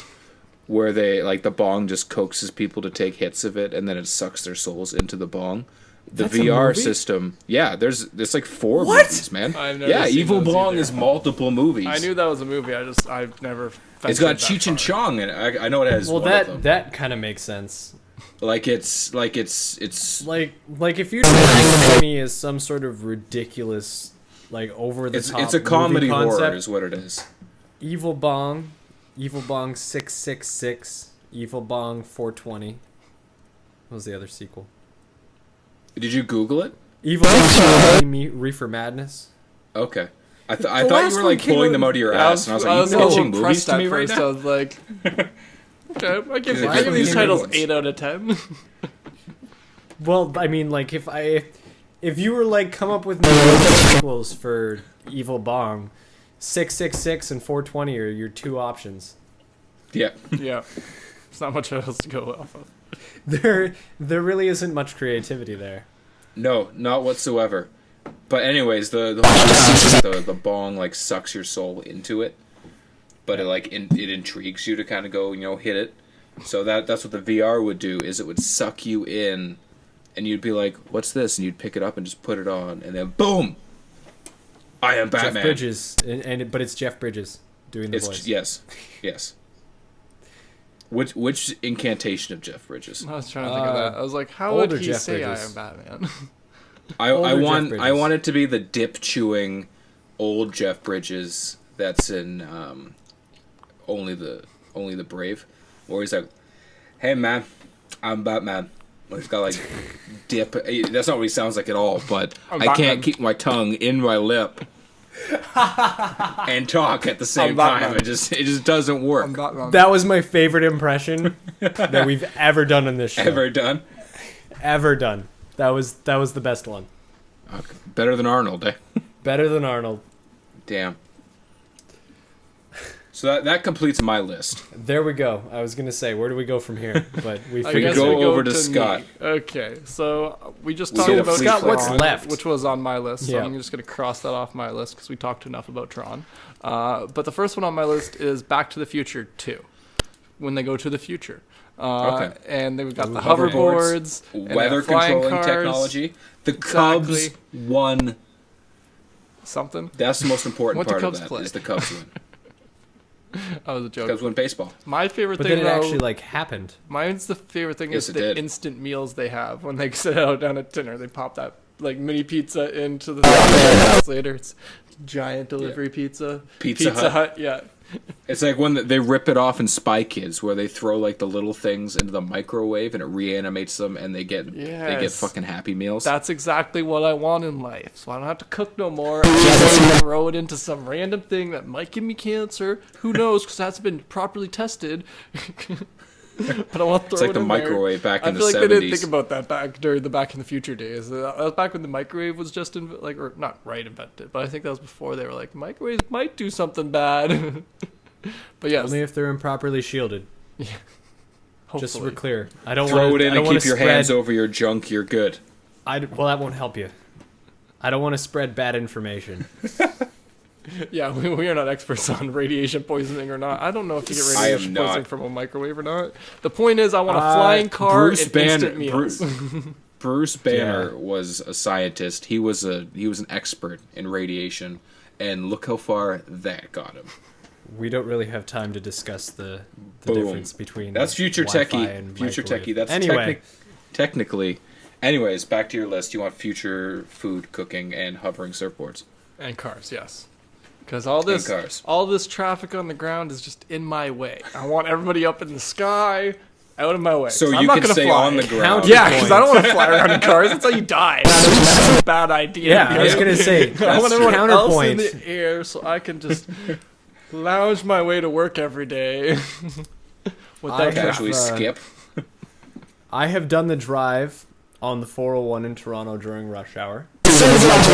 Speaker 3: where they like the bong just coaxes people to take hits of it, and then it sucks their souls into the bong. The
Speaker 1: That's a
Speaker 3: VR
Speaker 1: movie?
Speaker 3: system, yeah. There's like 4
Speaker 1: What?
Speaker 3: movies, man.
Speaker 2: I've never
Speaker 3: Yeah,
Speaker 2: seen
Speaker 3: Evil
Speaker 2: those
Speaker 3: Bong
Speaker 2: either.
Speaker 3: is multiple movies.
Speaker 2: I knew that was a movie. I've never.
Speaker 3: It's got
Speaker 2: ventured
Speaker 3: Cheech and
Speaker 2: that far.
Speaker 3: Chong, and I know it has
Speaker 1: Well,
Speaker 3: one of them.
Speaker 1: that kind of makes sense.
Speaker 3: It's
Speaker 1: Like if you describe me as some sort of ridiculous, like over the top.
Speaker 3: it's a comedy
Speaker 1: movie
Speaker 3: horror
Speaker 1: concept,
Speaker 3: is what it is.
Speaker 1: Evil Bong 666, Evil Bong 420. What was the other sequel?
Speaker 3: Did you Google it?
Speaker 1: Evil Bong Reefer Madness.
Speaker 3: Okay. I
Speaker 1: The
Speaker 3: thought
Speaker 1: last
Speaker 3: you were
Speaker 1: one
Speaker 3: like
Speaker 1: came
Speaker 3: pulling
Speaker 1: out-
Speaker 3: them out of your
Speaker 2: I
Speaker 3: ass, and I was
Speaker 2: a
Speaker 3: like, you
Speaker 2: little
Speaker 3: pitching movies
Speaker 2: impressed
Speaker 3: to
Speaker 2: at
Speaker 3: me right
Speaker 2: first.
Speaker 3: now?
Speaker 2: I was like, okay, I give
Speaker 3: Like,
Speaker 2: these
Speaker 3: yeah,
Speaker 2: titles
Speaker 3: ones.
Speaker 2: 8 out of 10.
Speaker 1: Well, I mean, like if you were like come up with sequels for Evil Bong, 666 and 420 are your 2 options.
Speaker 3: Yeah.
Speaker 2: Yeah, there's not much else to go off of.
Speaker 1: There really isn't much creativity there.
Speaker 3: No, not whatsoever. But anyways, the whole the bong like sucks your soul into it, but it like it intrigues you to kind of go, hit it. So that's what the VR would do, is it would suck you in, and you'd be like, "What's this?" And you'd pick it up and just put it on, and then boom, I am Batman.
Speaker 1: Jeff Bridges, but it's Jeff Bridges doing the voice.
Speaker 3: Yes. Which incantation of Jeff Bridges?
Speaker 2: I was trying to think of that. I was like, how
Speaker 1: older
Speaker 2: would he
Speaker 1: Jeff
Speaker 2: say
Speaker 1: Bridges.
Speaker 2: I am Batman?
Speaker 3: I
Speaker 1: Older Jeff
Speaker 3: want
Speaker 1: Bridges.
Speaker 3: it to be the dip chewing old Jeff Bridges that's in Only the Brave, where he's like, "Hey man, I'm Batman." Well, he's got like dip. That's not what he sounds like at all. But
Speaker 2: I'm
Speaker 3: I
Speaker 2: Batman.
Speaker 3: can't keep my tongue in my lip and talk at the same
Speaker 2: I'm
Speaker 3: time.
Speaker 2: Batman.
Speaker 3: It just doesn't work.
Speaker 2: I'm Batman.
Speaker 1: That was my favorite impression that we've ever done on this show.
Speaker 3: Ever done?
Speaker 1: Ever done. That was the best one.
Speaker 3: Okay. Better than Arnold, eh?
Speaker 1: Better than Arnold.
Speaker 3: Damn. So that completes my list.
Speaker 1: There we go. I was gonna say, where do we go from here? But we
Speaker 2: I
Speaker 1: figured
Speaker 2: guess
Speaker 3: go
Speaker 2: we
Speaker 3: over to
Speaker 2: me.
Speaker 3: Scott.
Speaker 2: Okay, so we just
Speaker 3: We
Speaker 2: talked
Speaker 3: did a
Speaker 2: about
Speaker 3: free
Speaker 1: Scott, what's
Speaker 3: Tron.
Speaker 1: left?
Speaker 2: which was on my list. So
Speaker 1: Yeah.
Speaker 2: I'm just gonna cross that off my list because we talked enough about Tron. But the first one on my list is Back to the Future 2, when they go to the future.
Speaker 3: Okay.
Speaker 2: And they've got the
Speaker 3: Hoverboards,
Speaker 2: hoverboards, and they
Speaker 3: weather
Speaker 2: have flying
Speaker 3: controlling
Speaker 2: cars,
Speaker 3: technology. The
Speaker 2: Exactly.
Speaker 3: Cubs won.
Speaker 2: Something.
Speaker 3: That's the most important
Speaker 2: What do
Speaker 3: part of
Speaker 2: Cubs
Speaker 3: that,
Speaker 2: play?
Speaker 3: is the Cubs win.
Speaker 2: That was a joke.
Speaker 3: Cubs win baseball.
Speaker 2: My favorite
Speaker 1: But
Speaker 2: thing,
Speaker 1: then it
Speaker 2: though,
Speaker 1: actually like happened.
Speaker 2: mine's the favorite thing
Speaker 3: Yes,
Speaker 2: is
Speaker 3: it
Speaker 2: the
Speaker 3: did.
Speaker 2: instant meals they have when they sit out down at dinner. They pop that like mini pizza into the hours later. It's giant delivery pizza.
Speaker 3: Pizza Hut.
Speaker 2: Yeah.
Speaker 3: It's like when they rip it off in Spy Kids, where they throw like the little things into the microwave and it reanimates them, and they get
Speaker 2: Yes.
Speaker 3: fucking Happy Meals.
Speaker 2: That's exactly what I want in life. So I don't have to cook no more. I just throw it into some random thing that might give me cancer. Who knows? Because that's been properly tested. But I want to throw
Speaker 3: It's like
Speaker 2: it
Speaker 3: the
Speaker 2: in there.
Speaker 3: microwave back
Speaker 2: I
Speaker 3: in the
Speaker 2: feel like
Speaker 3: 70s.
Speaker 2: they didn't think about that back during the Back in the Future days. That was back when the microwave was just or not right invented, but I think that was before they were like microwaves might do something bad. But yes,
Speaker 1: Only if they're improperly shielded.
Speaker 2: hopefully.
Speaker 1: Just so we're clear. I don't
Speaker 3: Throw
Speaker 1: want
Speaker 3: it in
Speaker 1: I don't
Speaker 3: and
Speaker 1: wanna
Speaker 3: keep your
Speaker 1: spread,
Speaker 3: hands over your junk. You're good.
Speaker 1: Well, that won't help you. I don't want to spread bad information.
Speaker 2: Yeah, we are not experts on radiation poisoning or not. I don't know if you get
Speaker 3: I am
Speaker 2: radiation
Speaker 3: not.
Speaker 2: poisoning from a microwave or not. The point is, I want a flying car
Speaker 3: Bruce
Speaker 2: and
Speaker 3: Banner.
Speaker 2: instant meals.
Speaker 3: Bruce Banner
Speaker 1: Yeah.
Speaker 3: was a scientist. He was an expert in radiation, and look how far that got him.
Speaker 1: We don't really have time to discuss the
Speaker 3: Boom.
Speaker 1: difference between
Speaker 3: That's future
Speaker 1: Wi-Fi
Speaker 3: techie.
Speaker 1: and
Speaker 3: Future
Speaker 1: microwave.
Speaker 3: techie. That's
Speaker 1: anyway.
Speaker 3: technically. Anyways, back to your list. You want future food cooking and hovering surfboards.
Speaker 2: And cars, yes. Because all this,
Speaker 3: And cars.
Speaker 2: all this traffic on the ground is just in my way. I want everybody up in the sky, out of my way.
Speaker 3: So
Speaker 2: 'Cause I'm
Speaker 3: you
Speaker 2: not
Speaker 3: can
Speaker 2: gonna
Speaker 3: stay
Speaker 2: fly.
Speaker 3: on the ground.
Speaker 2: Yeah, because I don't want to fly around in cars. That's how you die. That's a bad idea.
Speaker 1: Yeah, I was gonna say
Speaker 2: I want everyone else in
Speaker 1: counterpoint.
Speaker 2: the air so I can just lounge my way to work every day without
Speaker 1: I have,
Speaker 3: Casually
Speaker 2: traffic.
Speaker 3: skip.
Speaker 1: I have done the drive on the 401 in Toronto during rush hour.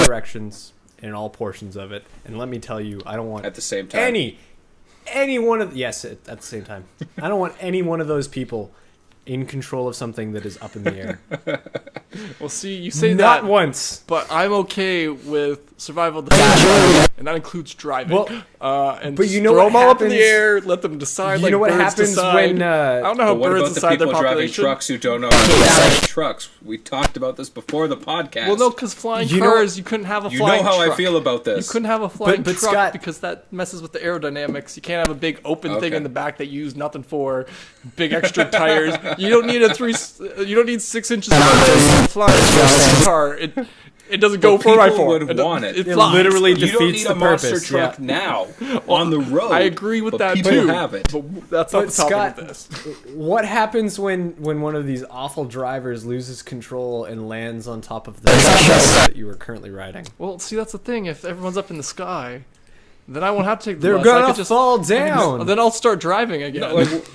Speaker 1: Directions in all portions of it, and let me tell you, I don't want
Speaker 3: At the same time.
Speaker 1: any one of at the same time. I don't want any one of those people in control of something that is up in the air.
Speaker 2: Well, see, you say
Speaker 1: Not
Speaker 2: that,
Speaker 1: once.
Speaker 2: but I'm okay with survival of the fittest, and that includes driving. And
Speaker 1: but you know
Speaker 2: throw
Speaker 1: what
Speaker 2: them all up in the
Speaker 1: happens-
Speaker 2: air, let them decide.
Speaker 1: You
Speaker 2: like
Speaker 1: know what
Speaker 2: birds
Speaker 1: happens
Speaker 2: decide.
Speaker 1: when,
Speaker 2: I don't know how
Speaker 3: But what
Speaker 2: birds
Speaker 3: about the
Speaker 2: decide their
Speaker 3: people driving
Speaker 2: population.
Speaker 3: trucks who don't know how to drive trucks? We talked about this before the podcast.
Speaker 2: Well, no, because flying
Speaker 1: You know-
Speaker 2: cars, you couldn't have a
Speaker 3: you
Speaker 2: flying
Speaker 3: know how
Speaker 2: truck.
Speaker 3: I feel about this.
Speaker 2: You couldn't have a flying
Speaker 1: but
Speaker 2: truck
Speaker 1: Scott-
Speaker 2: because that messes with the aerodynamics. You can't have a big open thing
Speaker 3: Okay.
Speaker 2: in the back that you use nothing for. Big extra tires. You don't need You don't need 6 inches of flying car. It doesn't go
Speaker 3: But
Speaker 2: 4x4.
Speaker 3: people would want it.
Speaker 2: It
Speaker 1: It
Speaker 2: flies.
Speaker 1: literally
Speaker 3: You don't
Speaker 1: defeats
Speaker 3: need
Speaker 1: the
Speaker 3: a monster
Speaker 1: purpose.
Speaker 3: truck
Speaker 1: Yeah.
Speaker 3: now on the road.
Speaker 2: I agree with
Speaker 3: but
Speaker 2: that
Speaker 3: people
Speaker 2: too.
Speaker 3: have it.
Speaker 2: But that's not
Speaker 1: But
Speaker 2: the topic
Speaker 1: Scott,
Speaker 2: of this.
Speaker 1: what happens when one of these awful drivers loses control and lands on top of the that you were currently riding?
Speaker 2: Well, see, that's the thing. If everyone's up in the sky, then I won't have to take the
Speaker 1: They're
Speaker 2: bus. I
Speaker 1: gonna
Speaker 2: could just
Speaker 1: fall down.
Speaker 2: Then I'll start driving again.
Speaker 3: No, like,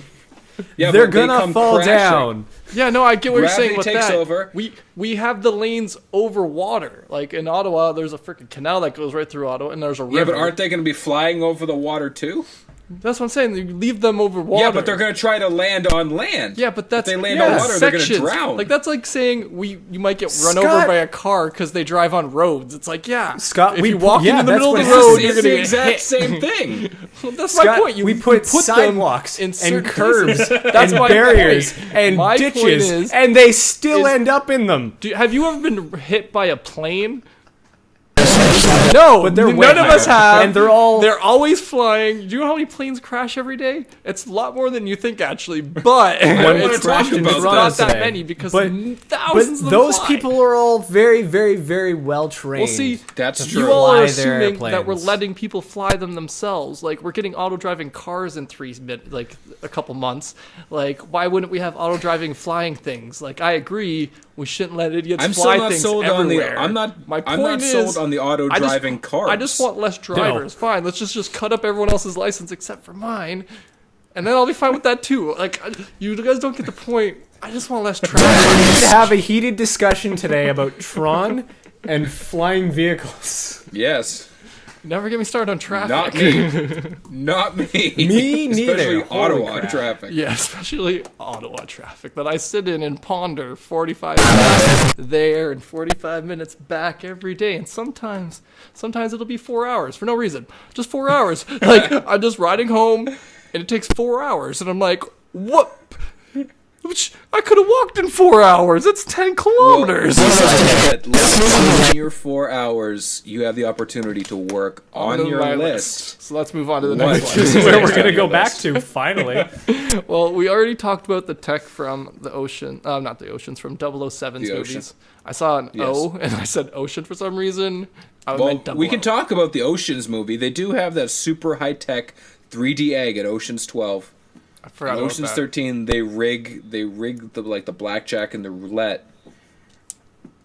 Speaker 3: yeah,
Speaker 1: They're
Speaker 3: but they
Speaker 1: gonna
Speaker 3: come
Speaker 1: fall
Speaker 3: crashing.
Speaker 1: down.
Speaker 2: Yeah, no, I get what you're saying
Speaker 3: Gravity
Speaker 2: with
Speaker 3: takes
Speaker 2: that.
Speaker 3: over.
Speaker 2: We have the lanes over water. Like in Ottawa, there's a freaking canal that goes right through Ottawa, and there's a river.
Speaker 3: Yeah, but aren't they going to be flying over the water too?
Speaker 2: That's what I'm saying. You leave them over water.
Speaker 3: Yeah, but they're going to try to land on land.
Speaker 2: Yeah, but that's
Speaker 3: if they land on water, they're going to
Speaker 2: sections.
Speaker 3: drown.
Speaker 2: Like that's like saying you might get run
Speaker 1: Scott-
Speaker 2: over by a car because they drive on roads. It's like
Speaker 1: Scott,
Speaker 2: if
Speaker 1: we
Speaker 2: you
Speaker 1: put-
Speaker 2: walk
Speaker 1: yeah,
Speaker 2: into the
Speaker 1: that's
Speaker 2: middle of
Speaker 1: what
Speaker 2: the road,
Speaker 1: happens.
Speaker 2: you're
Speaker 3: it's
Speaker 2: gonna
Speaker 3: the
Speaker 2: get
Speaker 3: exact
Speaker 2: hit.
Speaker 3: same thing.
Speaker 2: Well, that's
Speaker 1: Scott,
Speaker 2: my point.
Speaker 1: we put sidewalks
Speaker 2: in
Speaker 1: and
Speaker 2: certain
Speaker 1: curbs
Speaker 2: places. That's
Speaker 1: and
Speaker 2: my
Speaker 1: barriers
Speaker 2: point.
Speaker 1: and
Speaker 2: My point
Speaker 1: ditches,
Speaker 2: is-
Speaker 1: and they still
Speaker 2: is-
Speaker 1: end up in them.
Speaker 2: Have you ever been hit by a plane? No,
Speaker 1: But they're
Speaker 2: none
Speaker 1: way
Speaker 2: of us
Speaker 1: higher.
Speaker 2: have.
Speaker 1: And they're
Speaker 2: always flying. Do you know how many planes crash every day? It's a lot more than you think, actually. But
Speaker 3: wanna
Speaker 2: it's
Speaker 3: talk
Speaker 2: not,
Speaker 3: about
Speaker 2: it's
Speaker 3: that
Speaker 2: not that
Speaker 1: today.
Speaker 2: many because
Speaker 1: But
Speaker 2: thousands of them
Speaker 1: those
Speaker 2: fly.
Speaker 1: people are all very, very, very well trained.
Speaker 2: Well, see,
Speaker 3: That's
Speaker 2: you
Speaker 3: true.
Speaker 2: all
Speaker 1: Fly
Speaker 2: are
Speaker 1: their
Speaker 2: assuming that we're
Speaker 1: airplanes.
Speaker 2: letting people fly them themselves. Like we're getting auto driving cars in like a couple months. Like why wouldn't we have auto driving flying things? Like I agree, we shouldn't let idiots
Speaker 3: I'm
Speaker 2: fly
Speaker 3: still not
Speaker 2: things
Speaker 3: sold
Speaker 2: everywhere.
Speaker 3: on the.
Speaker 2: My
Speaker 3: I'm
Speaker 2: point
Speaker 3: not
Speaker 2: is,
Speaker 3: sold on the auto driving cars.
Speaker 2: I just want less drivers. Fine, let's just cut up everyone else's license except for mine, and then I'll be fine with that too. Like you guys don't get the point. I just want less traffic.
Speaker 1: We need to have a heated discussion today about Tron and flying vehicles.
Speaker 3: Yes.
Speaker 2: Never get me started on traffic.
Speaker 3: Not me. Not me.
Speaker 1: Me neither.
Speaker 3: Especially
Speaker 1: Holy
Speaker 3: Ottawa
Speaker 1: crap.
Speaker 3: traffic.
Speaker 2: Yeah, especially Ottawa traffic that I sit in and ponder 45 minutes there and 45 minutes back every day. And sometimes it'll be 4 hours for no reason. Just 4 hours. Like, I'm just riding home and it takes 4 hours. And I'm like, what? I could have walked in 4 hours. It's 10 kilometers.
Speaker 3: In your 4 hours, you have the opportunity to work on your
Speaker 2: my
Speaker 3: list.
Speaker 2: So let's move on to the
Speaker 3: What?
Speaker 2: next
Speaker 1: This
Speaker 2: one.
Speaker 1: is where
Speaker 3: Next
Speaker 1: we're gonna
Speaker 3: on
Speaker 1: go
Speaker 3: your
Speaker 1: back
Speaker 3: list.
Speaker 1: to finally.
Speaker 2: Well, we already talked about the tech from the ocean. Not the oceans, from 007's
Speaker 3: The
Speaker 2: movies.
Speaker 3: ocean.
Speaker 2: I saw an
Speaker 3: Yes.
Speaker 2: O and I said ocean for some reason. I
Speaker 3: Well,
Speaker 2: meant
Speaker 3: we can
Speaker 2: 00.
Speaker 3: talk about the Oceans movie. They do have that super high tech 3D egg at Oceans 12.
Speaker 2: I forgot
Speaker 3: In
Speaker 2: about
Speaker 3: Oceans
Speaker 2: that.
Speaker 3: 13, they rig the blackjack and the roulette.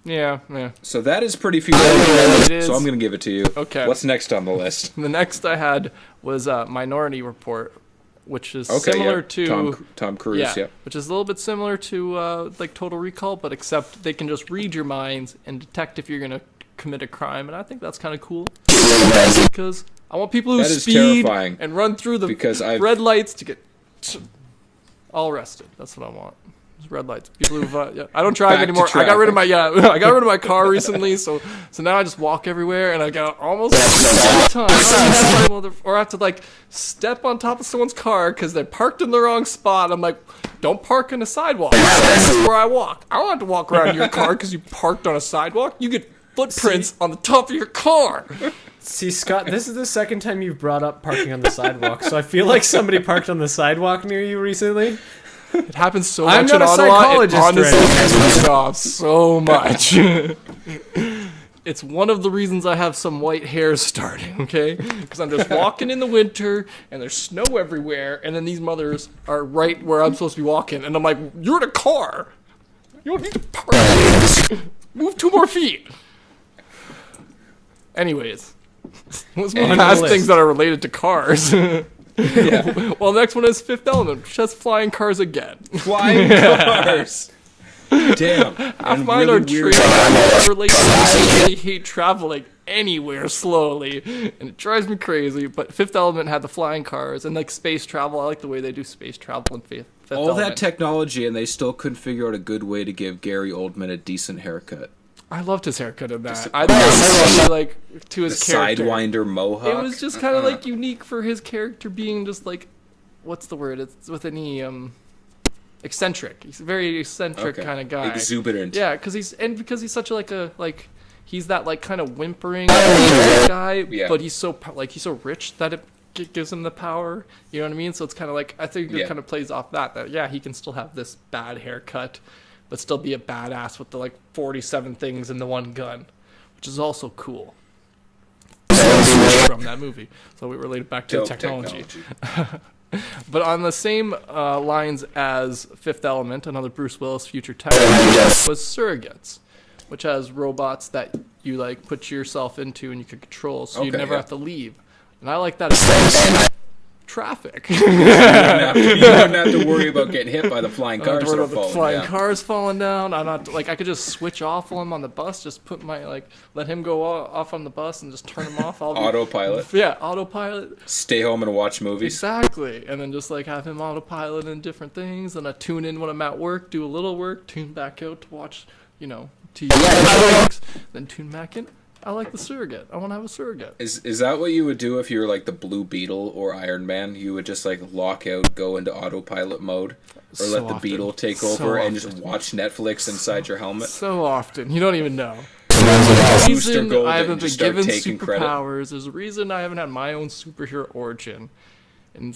Speaker 2: Yeah.
Speaker 3: So that is pretty feasible.
Speaker 2: It is.
Speaker 3: So I'm gonna give it to you.
Speaker 2: Okay.
Speaker 3: What's next on the list?
Speaker 2: The next I had was Minority Report, which is
Speaker 3: Okay,
Speaker 2: similar
Speaker 3: yeah.
Speaker 2: to
Speaker 3: Tom Cruise. Yeah.
Speaker 2: which is a little bit similar to like Total Recall, but except they can just read your minds and detect if you're gonna commit a crime, and I think that's kind of cool because I want people who
Speaker 3: That is
Speaker 2: speed
Speaker 3: terrifying,
Speaker 2: and run through the
Speaker 3: because I've-
Speaker 2: red lights to get all arrested. That's what I want. Just red lights. People who yeah. I don't drive
Speaker 3: Back to
Speaker 2: anymore. I got rid of my
Speaker 3: traffic.
Speaker 2: I got rid of my car recently, so now I just walk everywhere, and I got almost every time. Or I have to like step on top of someone's car because they're parked in the wrong spot. I'm like, don't park on a sidewalk. This is where I walk. I don't have to walk around your car because you parked on a sidewalk. You get footprints on the top of your car.
Speaker 1: See, Scott, this is the second time you've brought up parking on the sidewalk, so I feel like somebody parked on the sidewalk near you recently.
Speaker 2: It happens so
Speaker 1: I'm
Speaker 2: much
Speaker 1: not
Speaker 2: in
Speaker 1: a
Speaker 2: Ottawa.
Speaker 1: psychologist,
Speaker 2: It honestly
Speaker 1: Ray.
Speaker 2: pisses me off so much. It's one of the reasons I have some white hairs starting, okay? Because I'm just walking in the winter, and there's snow everywhere, and then these mothers are right where I'm supposed to be walking, and I'm like, you're in a car. You don't need to park. Move 2 more feet. Anyways, let's move
Speaker 1: On the
Speaker 2: past
Speaker 1: list.
Speaker 2: things that are related to cars.
Speaker 3: Yeah.
Speaker 2: Well, the next one is Fifth Element, which has flying cars again.
Speaker 3: Flying cars. Damn.
Speaker 2: Half
Speaker 3: And
Speaker 2: mine
Speaker 3: really
Speaker 2: are
Speaker 3: weird.
Speaker 2: trains related. I really hate traveling anywhere slowly, and it drives me crazy. But Fifth Element had the flying cars and like space travel. I like the way they do space travel in Fifth
Speaker 3: All
Speaker 2: Element.
Speaker 3: that technology, and they still couldn't figure out a good way to give Gary Oldman a decent haircut.
Speaker 2: I loved his haircut in that. I thought like to his
Speaker 3: the
Speaker 2: character.
Speaker 3: Sidewinder mohawk.
Speaker 2: It was just kind of like unique for his character being just like, what's the word? It's with any eccentric. He's a very eccentric kind of guy.
Speaker 3: Exuberant.
Speaker 2: Yeah, because he's such he's that like kind of whimpering guy, but he's so rich that it gives him the power. You know what I mean? So it's kind of like I think it kind of plays off that he can still have this bad haircut, but still be a badass with the like 47 things in the one gun, which is also cool. From that movie, so we relate it back to technology. But on the same lines as Fifth Element, another Bruce Willis future tech, was Surrogates, which has robots that you like put yourself into and you can control, so you never have to leave. And I like that as traffic.
Speaker 3: You don't have to worry about getting hit by the flying cars that are falling
Speaker 2: down. Cars falling down. I'm not like I could just switch off while I'm on the bus. Just put my let him go off on the bus and just turn him off.
Speaker 3: Autopilot.
Speaker 2: Yeah, autopilot.
Speaker 3: Stay home and watch movies.
Speaker 2: Exactly, and then just like have him autopilot in different things. And I tune in when I'm at work, do a little work, tune back out to watch, TV, then tune back in. I like the surrogate. I want to have a surrogate.
Speaker 3: Is that what you would do if you were like the Blue Beetle or Iron Man? You would just like lock out, go into autopilot mode, or let the Beetle take over and just watch Netflix inside your helmet?
Speaker 2: So often. You don't even know. There's a reason I haven't been given superpowers. There's a reason I haven't had my own superhero origin. And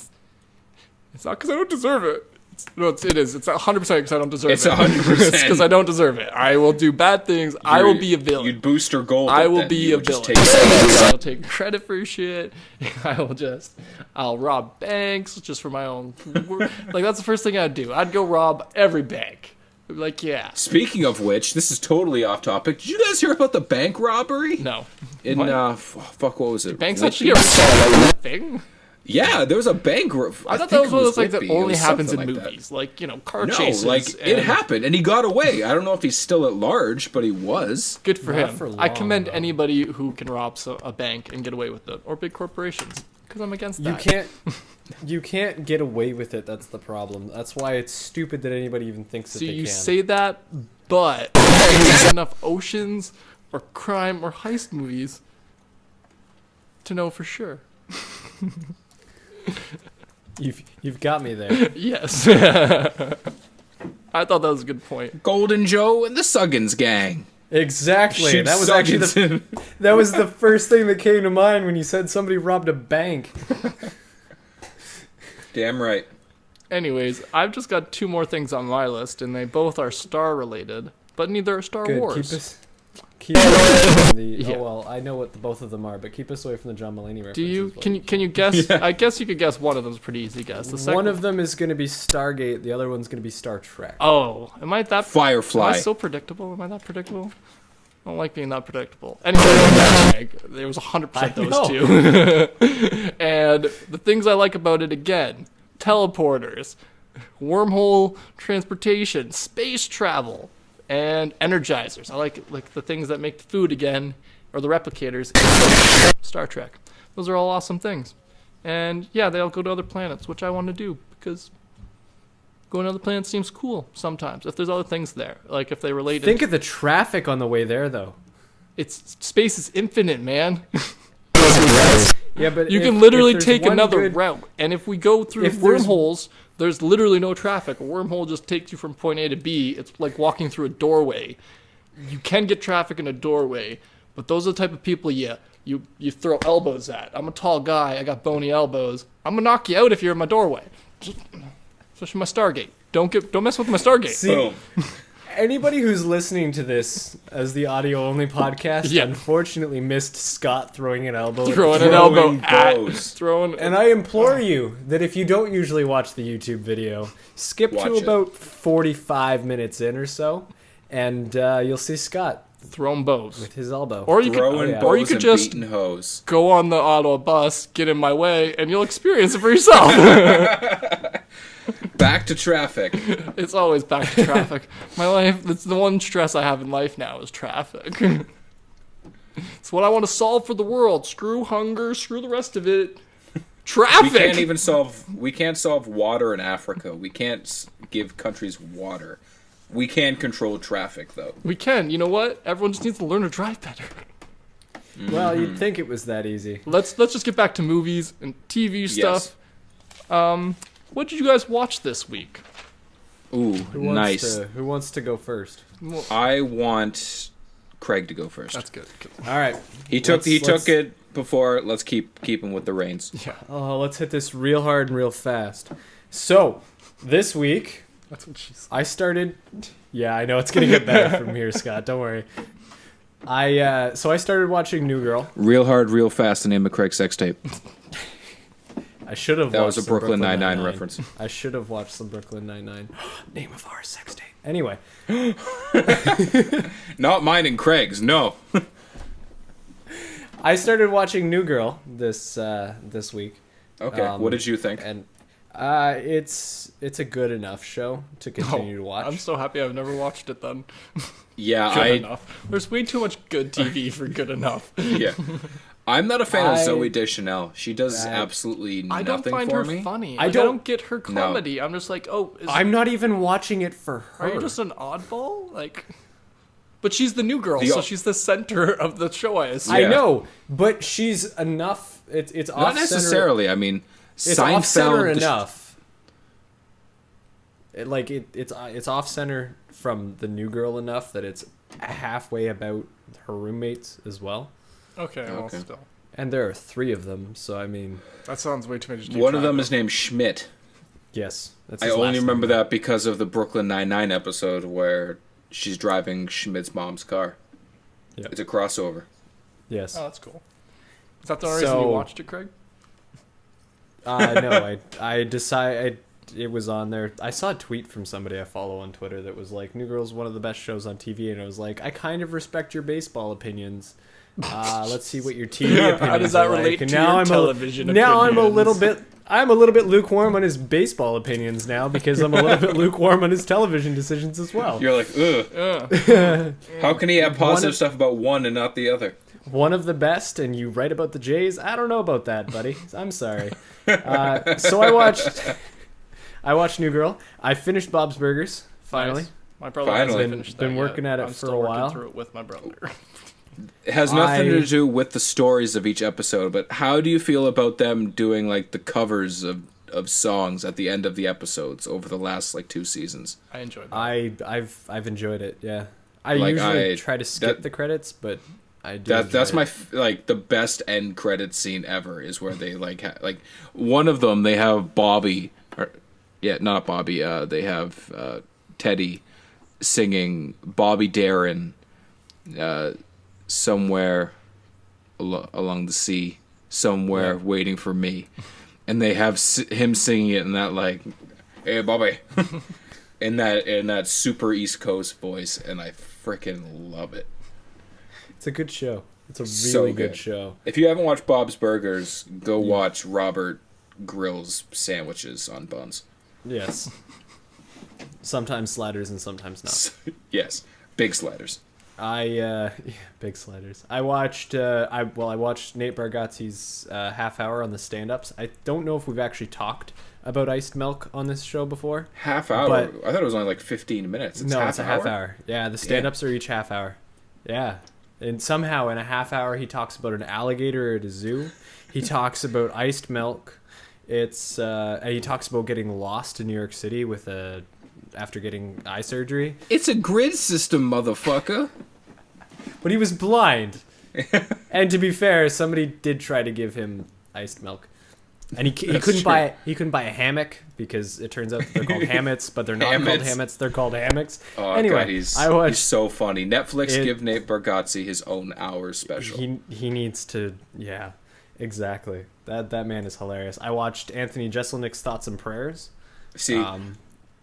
Speaker 2: it's not because I don't deserve it. It is. It's 100% because I don't deserve it.
Speaker 3: It's 100%.
Speaker 2: It's because I don't deserve it. I will do bad things. I will be a villain.
Speaker 3: You'd boost her gold.
Speaker 2: I will be a villain. I'll take credit for shit. I'll rob banks just for my own. Like, that's the first thing I'd do. I'd go rob every bank. Like, yeah.
Speaker 3: Speaking of which, this is totally off topic. Did you guys hear about the bank robbery?
Speaker 2: No.
Speaker 3: What was it?
Speaker 2: Banks actually are a thing?
Speaker 3: Yeah, there was a bank.
Speaker 2: I thought that was one of those like that only happens in movies, like car chases.
Speaker 3: No, it happened, and he got away. I don't know if he's still at large, but he was.
Speaker 2: Good for him. I commend anybody who can rob a bank and get away with it, or big corporations, because I'm against that.
Speaker 1: You can't get away with it. That's the problem. That's why it's stupid that anybody even thinks that they can. So you
Speaker 2: say that, but there's enough Oceans or crime or heist movies to know for sure.
Speaker 1: You've got me there.
Speaker 2: Yes. I thought that was a good point.
Speaker 3: Golden Joe and the Suggins gang.
Speaker 1: Exactly. That was actually the first thing that came to mind when you said somebody robbed a bank.
Speaker 3: Damn right.
Speaker 2: Anyways, I've just got 2 more things on my list, and they both are Star related, but neither are Star Wars.
Speaker 1: Keep us from the. Oh well, I know what both of them are, but keep us away from the John Mulaney references.
Speaker 2: Do you? Can you guess? Yeah. I guess you could guess one of them is pretty easy guess. The second
Speaker 1: one of them is going to be Stargate. The other one's going to be Star Trek.
Speaker 2: Oh, am I that?
Speaker 3: Firefly.
Speaker 2: Am I so predictable? Am I that predictable? I don't like being that predictable. Anyway, there was 100% those two. And the things I like about it again: teleporters, wormhole transportation, space travel. And energizers. I like the things that make the food again, or the replicators. Star Trek. Those are all awesome things. And yeah, they all go to other planets, which I want to do because going to other planets seems cool sometimes. If there's other things there, like if they relate.
Speaker 1: Think of the traffic on the way there, though.
Speaker 2: Space is infinite, man.
Speaker 1: Yeah, but
Speaker 2: you can literally take another route, and if we go through wormholes. There's literally no traffic. A wormhole just takes you from point A to B. It's like walking through a doorway. You can get traffic in a doorway, but those are the type of people you throw elbows at. I'm a tall guy. I got bony elbows. I'm gonna knock you out if you're in my doorway. Especially my Stargate. Don't mess with my Stargate.
Speaker 1: See, boom. Anybody who's listening to this as the audio-only podcast unfortunately missed Scott throwing an elbow. And I implore you that if you don't usually watch the YouTube video, skip to about 45 minutes in or so, and you'll see Scott
Speaker 2: throwing bows
Speaker 1: with his elbow.
Speaker 2: Or you could just go on the auto bus, get in my way, and you'll experience it for yourself.
Speaker 3: Back to traffic.
Speaker 2: It's always back to traffic. My life, it's the one stress I have in life now is traffic. It's what I want to solve for the world. Screw hunger, screw the rest of it. Traffic!
Speaker 3: We can't solve water in Africa. We can't give countries water. We can control traffic, though.
Speaker 2: We can. You know what? Everyone just needs to learn to drive better.
Speaker 1: Well, you'd think it was that easy.
Speaker 2: Let's just get back to movies and TV stuff. What did you guys watch this week?
Speaker 3: Ooh, nice.
Speaker 1: Who wants to go first?
Speaker 3: I want Craig to go first.
Speaker 2: That's good.
Speaker 1: All right.
Speaker 3: He took it before. Let's keep him with the reins.
Speaker 2: Yeah.
Speaker 1: Oh, let's hit this real hard and real fast. So, this week,
Speaker 2: That's what she said.
Speaker 1: I started. Yeah, I know it's gonna get better from here, Scott. Don't worry. I started watching New Girl.
Speaker 3: Real hard, real fast. The name of Craig's sex tape.
Speaker 1: I should have.
Speaker 3: That was a
Speaker 1: some
Speaker 3: Brooklyn Nine-Nine reference.
Speaker 1: I should have watched some Brooklyn Nine-Nine. Name of our sex tape. Anyway.
Speaker 3: Not mine and Craig's. No.
Speaker 1: I started watching New Girl this week.
Speaker 3: Okay. What did you think?
Speaker 1: And it's a good enough show to continue to watch.
Speaker 2: I'm so happy I've never watched it then.
Speaker 3: Yeah,
Speaker 2: Good enough. There's way too much good TV for good enough.
Speaker 3: Yeah. I'm not a fan of Zooey Deschanel. She does absolutely nothing
Speaker 2: I don't find
Speaker 3: for
Speaker 2: her
Speaker 3: me.
Speaker 2: funny.
Speaker 1: I
Speaker 2: I
Speaker 1: don't-
Speaker 2: don't get her comedy. I'm just like,
Speaker 1: I'm not even watching it for her.
Speaker 2: are you just an oddball? Like, but she's the new girl,
Speaker 3: The-
Speaker 2: so she's the center of the show. I assume.
Speaker 1: I
Speaker 3: Yeah.
Speaker 1: know, but she's enough. It's
Speaker 3: Not
Speaker 1: off-center.
Speaker 3: necessarily. I mean,
Speaker 1: It's off-center
Speaker 3: Seinfeld.
Speaker 1: enough. It's off-center from the New Girl enough that it's halfway about her roommates as well.
Speaker 2: Okay, well,
Speaker 3: Okay.
Speaker 2: still.
Speaker 1: And there are 3 of them, so I mean,
Speaker 2: That sounds way too many. to keep
Speaker 3: One of
Speaker 2: track
Speaker 3: them is named Schmidt.
Speaker 1: yes. That's
Speaker 3: I
Speaker 1: his
Speaker 3: only
Speaker 1: last
Speaker 3: remember
Speaker 1: name.
Speaker 3: that because of the Brooklyn Nine-Nine episode where she's driving Schmidt's mom's car.
Speaker 1: Yep.
Speaker 3: It's a crossover.
Speaker 1: Yes.
Speaker 2: Oh, that's cool. Is that the only reason you
Speaker 1: So-
Speaker 2: watched it, Craig?
Speaker 1: No, I decided it was on there. I saw a tweet from somebody I follow on Twitter that was like, New Girl's one of the best shows on TV, and I was like, I kind of respect your baseball opinions. Let's see what your TV opinions
Speaker 2: How does that
Speaker 1: are
Speaker 2: relate
Speaker 1: like.
Speaker 2: to
Speaker 1: And
Speaker 2: your television
Speaker 1: Now I'm a
Speaker 2: opinions?
Speaker 1: little bit lukewarm on his baseball opinions now because I'm a little bit lukewarm on his television decisions as well.
Speaker 3: You're like, ugh. How can he have positive stuff about one and not the other?
Speaker 1: One of the best, and you write about the Jays? I don't know about that, buddy. I'm sorry. So I watched New Girl. I finished Bob's Burgers, finally.
Speaker 2: Nice. My brother
Speaker 3: Finally.
Speaker 2: hasn't finished that
Speaker 1: Been working
Speaker 2: yet.
Speaker 1: at it
Speaker 2: I'm
Speaker 1: for
Speaker 2: still
Speaker 1: a
Speaker 2: working
Speaker 1: while.
Speaker 2: through it with my brother.
Speaker 3: It has nothing
Speaker 1: I-
Speaker 3: to do with the stories of each episode, but how do you feel about them doing like the covers of songs at the end of the episodes over the last like 2 seasons?
Speaker 2: I enjoyed that.
Speaker 1: I've enjoyed it. Yeah, I
Speaker 3: Like,
Speaker 1: usually try to skip
Speaker 3: that-
Speaker 1: the credits, but I do.
Speaker 3: That's
Speaker 1: enjoy
Speaker 3: my
Speaker 1: it.
Speaker 3: like the best end credits scene ever is where they like like one of them they have Bobby or yeah not Bobby they have Teddy singing Bobby Darin somewhere along the sea somewhere waiting for me, and they have him singing it in that like, hey Bobby, in that super East Coast voice, and I freaking love it.
Speaker 1: It's a good show. It's a really
Speaker 3: So
Speaker 1: good
Speaker 3: good.
Speaker 1: show.
Speaker 3: If you haven't watched Bob's Burgers, go watch Robert Grill's sandwiches on buns.
Speaker 1: Yes. Sometimes sliders and sometimes not.
Speaker 3: Yes, big sliders.
Speaker 1: Big sliders. I watched Nate Bargatze's half hour on the stand-ups. I don't know if we've actually talked about iced milk on this show before.
Speaker 3: Half hour?
Speaker 1: But-
Speaker 3: I thought it was only like 15 minutes. It's
Speaker 1: No,
Speaker 3: half
Speaker 1: it's a half hour. Yeah, the stand-ups are each half hour. Yeah. And somehow in a half hour he talks about an alligator at a zoo. He talks about iced milk. It's and he talks about getting lost in New York City after getting eye surgery.
Speaker 3: It's a grid system, motherfucker.
Speaker 1: But he was blind. And to be fair, somebody did try to give him iced milk. And he couldn't buy a hammock because it turns out that they're called hammets, but they're not called
Speaker 3: Hammets.
Speaker 1: hammets, they're called hammocks.
Speaker 3: Oh,
Speaker 1: Anyway,
Speaker 3: God, he's so funny. Netflix give Nate Bargatze his own hour special.
Speaker 1: He needs to, yeah, exactly. That man is hilarious. I watched Anthony Jeselnik's Thoughts and Prayers.
Speaker 3: See,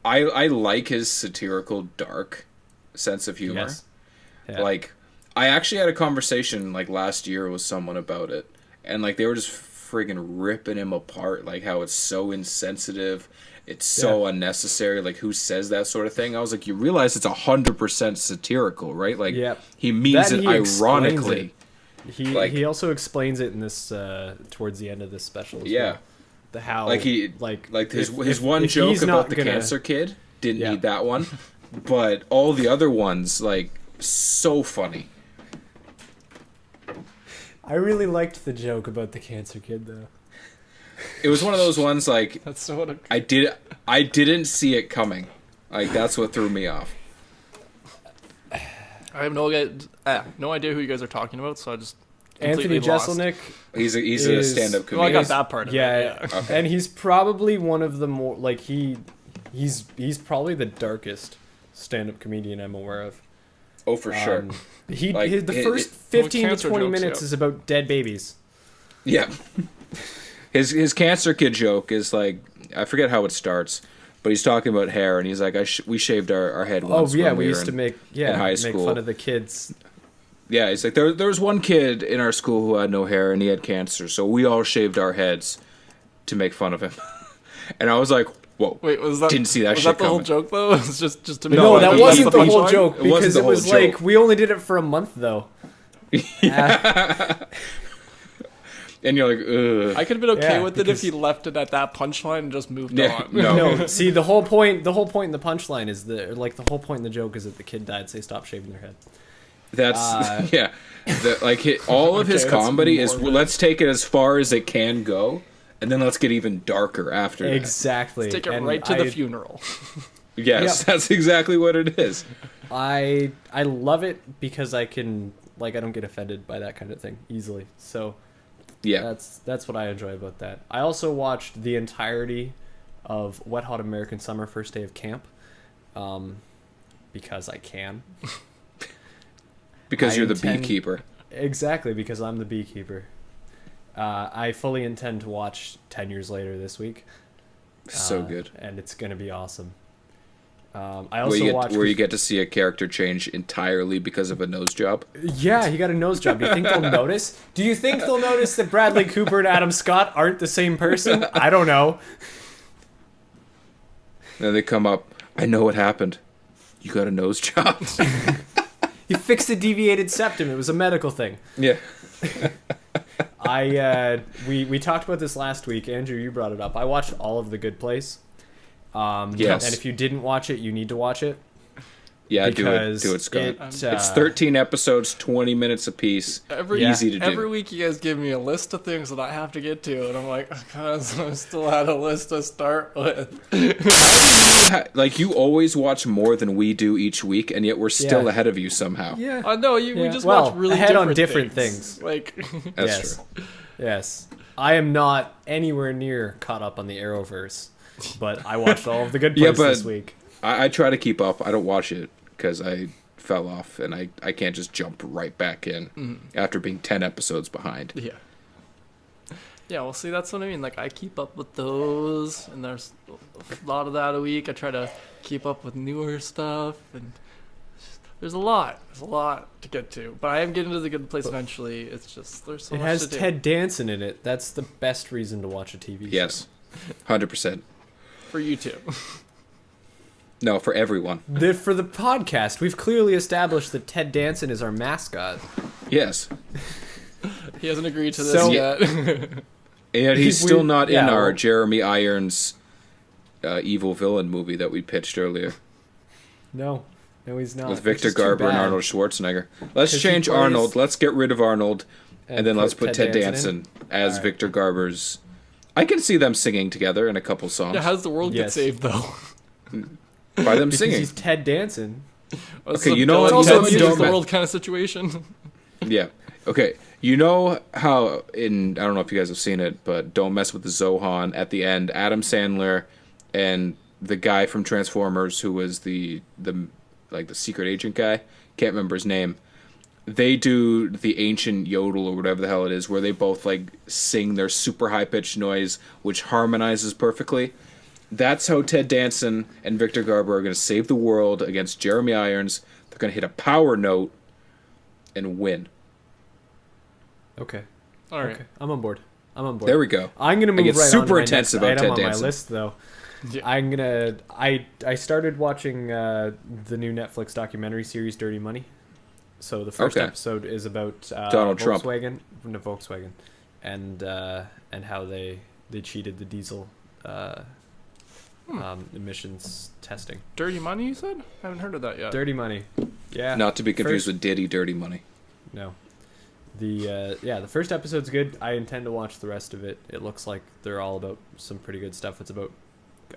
Speaker 3: I like his satirical, dark sense of humor.
Speaker 1: Yes. Yeah.
Speaker 3: Like, I actually had a conversation like last year with someone about it, and like they were just friggin' ripping him apart, like how it's so insensitive, it's so unnecessary, like who says that sort of thing. I was like, you realize it's 100% satirical, right? Like, he means
Speaker 1: That
Speaker 3: it
Speaker 1: he explains
Speaker 3: ironically.
Speaker 1: it. He also explains it in this towards the end of this special. As well. The how
Speaker 3: like he
Speaker 1: like
Speaker 3: his
Speaker 1: if
Speaker 3: one joke
Speaker 1: he's
Speaker 3: about
Speaker 1: not
Speaker 3: the
Speaker 1: gonna-
Speaker 3: cancer kid didn't
Speaker 1: Yeah.
Speaker 3: need that one. but all the other ones, like, so funny.
Speaker 1: I really liked the joke about the cancer kid, though.
Speaker 3: It was one of those ones, like,
Speaker 2: That's so what
Speaker 3: I didn't see it coming. Like, that's what threw me off.
Speaker 2: I have no idea who you guys are talking about, so I just
Speaker 1: Anthony
Speaker 2: completely lost.
Speaker 1: Jeselnik.
Speaker 3: He's a stand-up
Speaker 2: Well, I
Speaker 3: comedian.
Speaker 2: got that part of it. Yeah.
Speaker 3: Okay.
Speaker 1: And he's probably one of the more like he's probably the darkest stand-up comedian I'm aware of.
Speaker 3: Oh, for sure.
Speaker 1: The first 15 to 20 minutes is about dead babies.
Speaker 3: Yeah. His cancer kid joke is like, I forget how it starts, but he's talking about hair, and he's like, we shaved our head once.
Speaker 1: Oh yeah,
Speaker 3: when
Speaker 1: we
Speaker 3: were
Speaker 1: used to make
Speaker 3: high school.
Speaker 1: fun of the kids.
Speaker 3: Yeah, he's like, there was one kid in our school who had no hair, and he had cancer, so we all shaved our heads to make fun of him. And I was like, whoa.
Speaker 2: Wait, was that?
Speaker 3: Didn't see that
Speaker 2: was
Speaker 3: shit
Speaker 2: that the whole
Speaker 3: coming.
Speaker 2: joke though? It was just to make
Speaker 1: No,
Speaker 2: fun
Speaker 1: that
Speaker 2: of
Speaker 1: wasn't
Speaker 2: that's
Speaker 1: the whole
Speaker 2: punchline?
Speaker 1: joke
Speaker 3: It wasn't
Speaker 1: because
Speaker 3: the
Speaker 1: it was
Speaker 3: whole
Speaker 1: like
Speaker 3: joke.
Speaker 1: we only did it for a month though.
Speaker 3: And you're like, ugh.
Speaker 2: I could have been okay
Speaker 1: Yeah,
Speaker 2: with it if
Speaker 1: because-
Speaker 2: he left it at that punchline and just moved
Speaker 3: Yeah,
Speaker 2: on.
Speaker 3: no.
Speaker 1: See, the whole point in the punchline is the whole point in the joke is that the kid died, so they stopped shaving their head.
Speaker 3: That's yeah. All of his
Speaker 2: Okay, that's
Speaker 3: comedy is
Speaker 2: morbid.
Speaker 3: let's take it as far as it can go, and then let's get even darker after that.
Speaker 1: Exactly.
Speaker 2: Take it
Speaker 1: And
Speaker 2: right to the funeral.
Speaker 3: Yes,
Speaker 1: Yep.
Speaker 3: that's exactly what it is.
Speaker 1: I love it because I can I don't get offended by that kind of thing easily. So
Speaker 3: Yeah.
Speaker 1: that's what I enjoy about that. I also watched the entirety of Wet Hot American Summer First Day of Camp, because I can.
Speaker 3: Because
Speaker 1: I
Speaker 3: you're the
Speaker 1: intend-
Speaker 3: beekeeper.
Speaker 1: Exactly, because I'm the beekeeper. I fully intend to watch 10 Years Later this week.
Speaker 3: So good.
Speaker 1: And it's going to be awesome. I also watched...
Speaker 3: Where you get to see a character change entirely because of a nose job.
Speaker 1: Yeah, he got a nose job. Do you think they'll notice? Do you think they'll notice that Bradley Cooper and Adam Scott aren't the same person? I don't know.
Speaker 3: Then they come up, I know what happened. You got a nose job.
Speaker 1: He fixed a deviated septum. It was a medical thing.
Speaker 3: Yeah.
Speaker 1: We talked about this last week. Andrew, you brought it up. I watched all of The Good Place.
Speaker 3: Yes.
Speaker 1: And if you didn't watch it, you need to watch it.
Speaker 3: Yeah,
Speaker 1: because
Speaker 3: do it, Scott.
Speaker 1: it's
Speaker 3: 13 episodes, 20 minutes apiece. Easy to do.
Speaker 2: Every week you guys give me a list of things that I have to get to, and I'm like, because I still had a list to start with.
Speaker 3: Like, you always watch more than we do each week, and yet we're still
Speaker 1: Yeah.
Speaker 3: ahead of you somehow.
Speaker 1: Yeah.
Speaker 2: No, we just
Speaker 1: Well,
Speaker 2: watch really
Speaker 1: ahead on
Speaker 2: different
Speaker 1: different
Speaker 2: things.
Speaker 1: things.
Speaker 2: Like,
Speaker 3: That's
Speaker 1: Yes.
Speaker 3: true.
Speaker 1: Yes. I am not anywhere near caught up on the Arrowverse, but I watched all of The Good Place
Speaker 3: Yeah, but-
Speaker 1: this week.
Speaker 3: I try to keep up. I don't watch it because I fell off, and I can't just jump right back in after being 10 episodes behind.
Speaker 2: yeah. Yeah, well, see, that's what I mean. Like, I keep up with those, and there's a lot of that a week. I try to keep up with newer stuff, and there's a lot. There's a lot to get to. But I am getting to The Good Place eventually. It's just, there's so
Speaker 1: It
Speaker 2: much
Speaker 1: has
Speaker 2: to do.
Speaker 1: Ted Danson in it. That's the best reason to watch a TV show.
Speaker 3: Yes, 100%.
Speaker 2: For you too.
Speaker 3: No, for everyone.
Speaker 1: For the podcast, we've clearly established that Ted Danson is our mascot.
Speaker 3: Yes.
Speaker 2: He hasn't agreed to this
Speaker 1: So-
Speaker 2: yet.
Speaker 3: And yet he's still not in our
Speaker 1: well-
Speaker 3: Jeremy Irons evil villain movie that we pitched earlier
Speaker 1: No, he's not.
Speaker 3: with
Speaker 1: which
Speaker 3: Victor
Speaker 1: is too
Speaker 3: Garber and
Speaker 1: bad.
Speaker 3: Arnold Schwarzenegger. Let's
Speaker 1: 'Cause he
Speaker 3: change
Speaker 1: plays-
Speaker 3: Arnold. Let's get rid of Arnold, and then let's put Ted
Speaker 1: Danson
Speaker 3: Danson as
Speaker 1: Alright.
Speaker 3: Victor Garber's. I can see them singing together in a couple songs.
Speaker 2: Yeah, how does the world get
Speaker 1: Yes.
Speaker 2: saved, though?
Speaker 3: by them
Speaker 1: Because
Speaker 3: singing.
Speaker 1: he's Ted Danson.
Speaker 2: It's
Speaker 3: Okay,
Speaker 2: a
Speaker 3: you know
Speaker 2: Bill
Speaker 3: what?
Speaker 2: and
Speaker 1: Also,
Speaker 2: Ted
Speaker 1: you
Speaker 2: saves the
Speaker 3: don't-
Speaker 2: world kind of situation.
Speaker 3: Yeah. Okay. You know how in I don't know if you guys have seen it, but Don't Mess with the Zohan at the end, Adam Sandler and the guy from Transformers who was the secret agent guy, can't remember his name. They do the ancient yodel or whatever the hell it is, where they both like sing their super high pitched noise, which harmonizes perfectly. That's how Ted Danson and Victor Garber are going to save the world against Jeremy Irons. They're going to hit a power note and win.
Speaker 1: Okay.
Speaker 2: All right.
Speaker 1: Okay. I'm on board.
Speaker 3: There we go.
Speaker 1: I'm gonna move
Speaker 3: get
Speaker 1: right
Speaker 3: super
Speaker 1: on to my
Speaker 3: intense
Speaker 1: next
Speaker 3: about
Speaker 1: item
Speaker 3: Ted
Speaker 1: on
Speaker 3: Danson.
Speaker 1: my list, though.
Speaker 2: Yeah.
Speaker 1: I started watching the new Netflix documentary series Dirty Money. So the first
Speaker 3: Okay.
Speaker 1: episode is about
Speaker 3: Donald Trump.
Speaker 1: Volkswagen, and how they cheated the diesel emissions testing.
Speaker 2: Dirty Money, you said? I haven't heard of that yet.
Speaker 1: Dirty Money. Yeah.
Speaker 3: Not to be confused with Diddy Dirty Money.
Speaker 1: No. The first episode's good. I intend to watch the rest of it. It looks like they're all about some pretty good stuff. It's about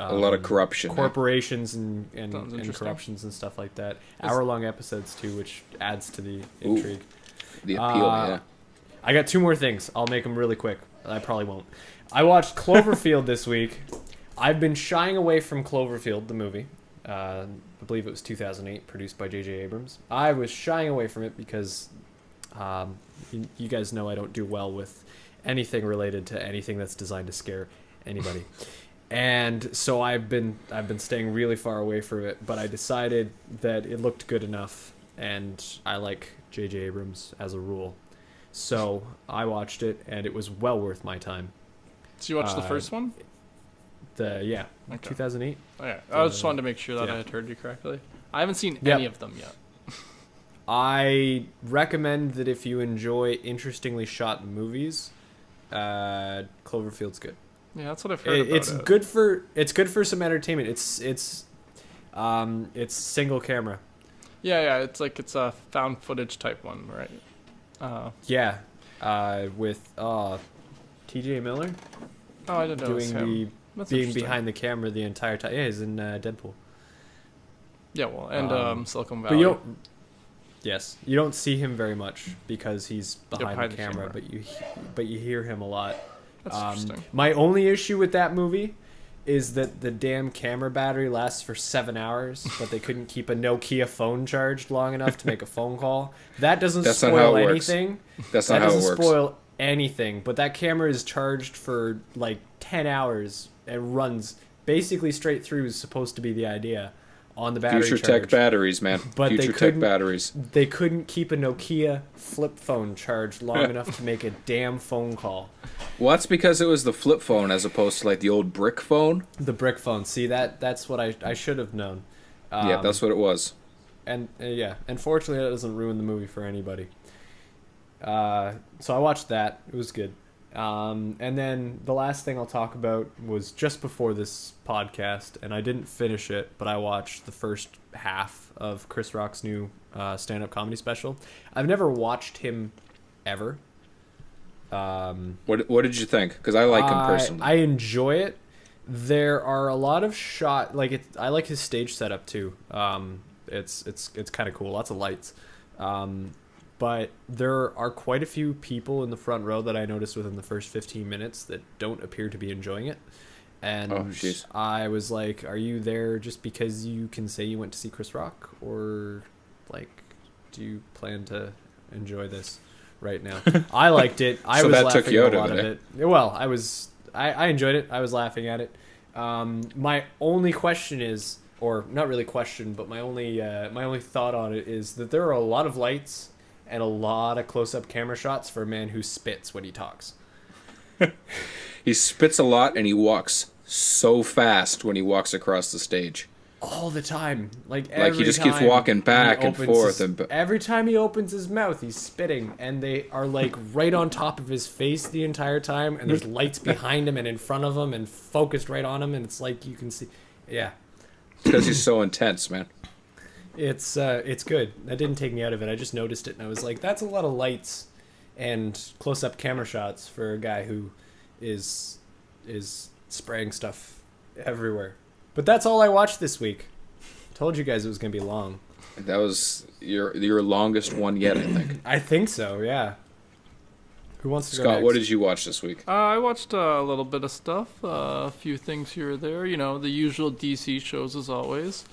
Speaker 3: a lot of corruption,
Speaker 1: corporations and corruptions and stuff like that. Hour-long episodes too, which adds to the intrigue.
Speaker 3: The appeal, yeah.
Speaker 1: I got 2 more things. I'll make them really quick. I probably won't. I watched Cloverfield this week. I've been shying away from Cloverfield, the movie. I believe it was 2008, produced by J.J. Abrams. I was shying away from it because you guys know I don't do well with anything related to anything that's designed to scare anybody. And so I've been staying really far away from it, but I decided that it looked good enough, and I like J.J. Abrams as a rule. So I watched it, and it was well worth my time.
Speaker 2: So you watched the first one?
Speaker 1: 2008.
Speaker 2: Oh, yeah. I just wanted to make sure that I had heard you correctly. I haven't seen any of them yet.
Speaker 1: I recommend that if you enjoy interestingly shot movies, Cloverfield's good.
Speaker 2: Yeah, that's what I've heard about
Speaker 1: it's good for some entertainment. It's single camera.
Speaker 2: Yeah, it's like it's a found footage type one, right?
Speaker 1: With T.J. Miller.
Speaker 2: Oh, I didn't know it was him.
Speaker 1: Being behind the camera the entire time. Yeah, he's in Deadpool.
Speaker 2: Yeah, well, and Silicon Valley.
Speaker 1: But you don't see him very much because he's behind the camera, but you hear him a lot.
Speaker 2: That's interesting.
Speaker 1: My only issue with that movie is that the damn camera battery lasts for 7 hours, but they couldn't keep a Nokia phone charged long enough to make a phone call. That doesn't spoil anything.
Speaker 3: That's not how it works.
Speaker 1: That doesn't spoil anything. But that camera is charged for like 10 hours and runs basically straight through is supposed to be the idea on the battery
Speaker 3: Future
Speaker 1: charge.
Speaker 3: tech batteries, man.
Speaker 1: But
Speaker 3: Future tech batteries.
Speaker 1: They couldn't keep a Nokia flip phone charged long enough to make a damn phone call.
Speaker 3: Well, that's because it was the flip phone as opposed to like the old brick phone.
Speaker 1: The brick phone. See, that's what I should have known.
Speaker 3: Yeah, that's what it was.
Speaker 1: And unfortunately, that doesn't ruin the movie for anybody. So I watched that. It was good. And then the last thing I'll talk about was just before this podcast, and I didn't finish it, but I watched the first half of Chris Rock's new stand-up comedy special. I've never watched him ever.
Speaker 3: What did you think? Because I like him personally.
Speaker 1: I enjoy it. There are a lot of I like his stage setup too. It's kind of cool. Lots of lights. But there are quite a few people in the front row that I noticed within the first 15 minutes that don't appear to be enjoying it. And I was like, are you there just because you can say you went to see Chris Rock? Or, like, do you plan to enjoy this right now? I liked it. I was laughing at a lot of it. Well, I enjoyed it. I was laughing at it. My only question is, or not really question, but my only thought on it is that there are a lot of lights and a lot of close-up camera shots for a man who spits when he talks.
Speaker 3: He spits a lot, and he walks so fast when he walks across the stage.
Speaker 1: All the time. Like
Speaker 3: he just keeps walking back and forth.
Speaker 1: Every time he opens his mouth, he's spitting, and they are like right on top of his face the entire time, and there's lights behind him and in front of him and focused right on him, and it's like you can see. Yeah.
Speaker 3: Because he's so intense, man.
Speaker 1: It's good. That didn't take me out of it. I just noticed it, and I was like, that's a lot of lights and close-up camera shots for a guy who is spraying stuff everywhere. But that's all I watched this week. Told you guys it was going to be long.
Speaker 3: That was your longest one yet, I think.
Speaker 1: I think so, yeah. Who wants to go
Speaker 3: Scott,
Speaker 1: next?
Speaker 3: what did you watch this week?
Speaker 2: I watched a little bit of stuff, a few things here or there. You know, the usual DC shows as always.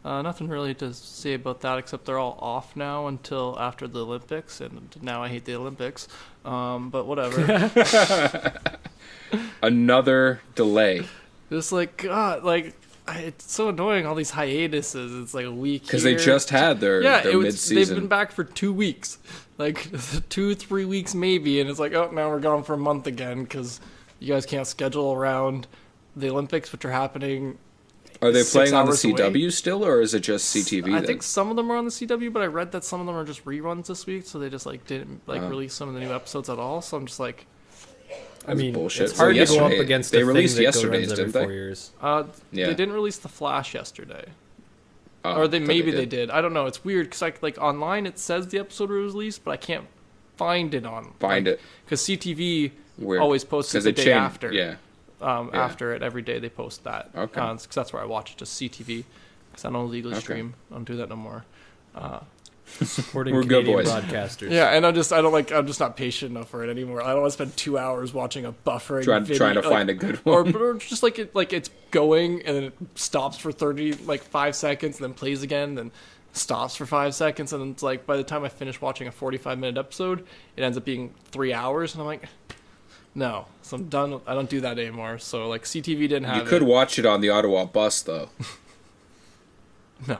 Speaker 2: Nothing really to say about that except they're all off now until after the Olympics, and now I hate the Olympics. But whatever.
Speaker 3: Another delay.
Speaker 2: Just like, God, like, it's so annoying, all these hiatuses. It's like a week
Speaker 3: because they just had their mid-season.
Speaker 2: They've been back for 2 weeks. Like, 2-3 weeks maybe, and it's like, oh, now we're gone for a month again because you guys can't schedule around the Olympics, which are happening.
Speaker 3: Are they playing on the CW still, or is it just CTV?
Speaker 2: I think some of them are on the CW, but I read that some of them are just reruns this week, so they just like didn't release some of the new episodes at all. So I'm just like,
Speaker 1: I mean,
Speaker 3: bullshit.
Speaker 1: it's hard to go up
Speaker 3: yesterday-
Speaker 1: against
Speaker 3: they
Speaker 1: the thing
Speaker 3: released
Speaker 1: that
Speaker 3: yesterday's,
Speaker 1: runs every
Speaker 3: didn't they?
Speaker 1: 4 years.
Speaker 3: Yeah.
Speaker 2: They didn't release The Flash yesterday.
Speaker 3: Oh,
Speaker 2: Or
Speaker 3: I thought
Speaker 2: they did. I don't know. It's weird because like online it says the episode was released, but I can't find it on
Speaker 3: it
Speaker 2: because CTV
Speaker 3: Weird.
Speaker 2: always posts it
Speaker 3: 'Cause
Speaker 2: the
Speaker 3: it
Speaker 2: day
Speaker 3: changed,
Speaker 2: after.
Speaker 3: yeah.
Speaker 2: After it every day they post that.
Speaker 3: Okay.
Speaker 2: Because that's where I watch it, just CTV. Because I don't legally
Speaker 3: Okay.
Speaker 2: stream. I don't do that no more.
Speaker 1: Supporting
Speaker 3: We're good
Speaker 1: Canadian
Speaker 3: boys.
Speaker 1: broadcasters.
Speaker 2: Yeah, and I'm just not patient enough for it anymore. I don't want to spend 2 hours watching a buffering video,
Speaker 3: Trying to find a good one.
Speaker 2: or just like it's going and then it stops for 5 seconds and then plays again, then stops for 5 seconds, and then it's like by the time I finish watching a 45-minute episode, it ends up being 3 hours, and I'm like, no, so I'm done. I don't do that anymore. So like CTV didn't have.
Speaker 3: You could watch it on the Ottawa bus, though.
Speaker 2: No.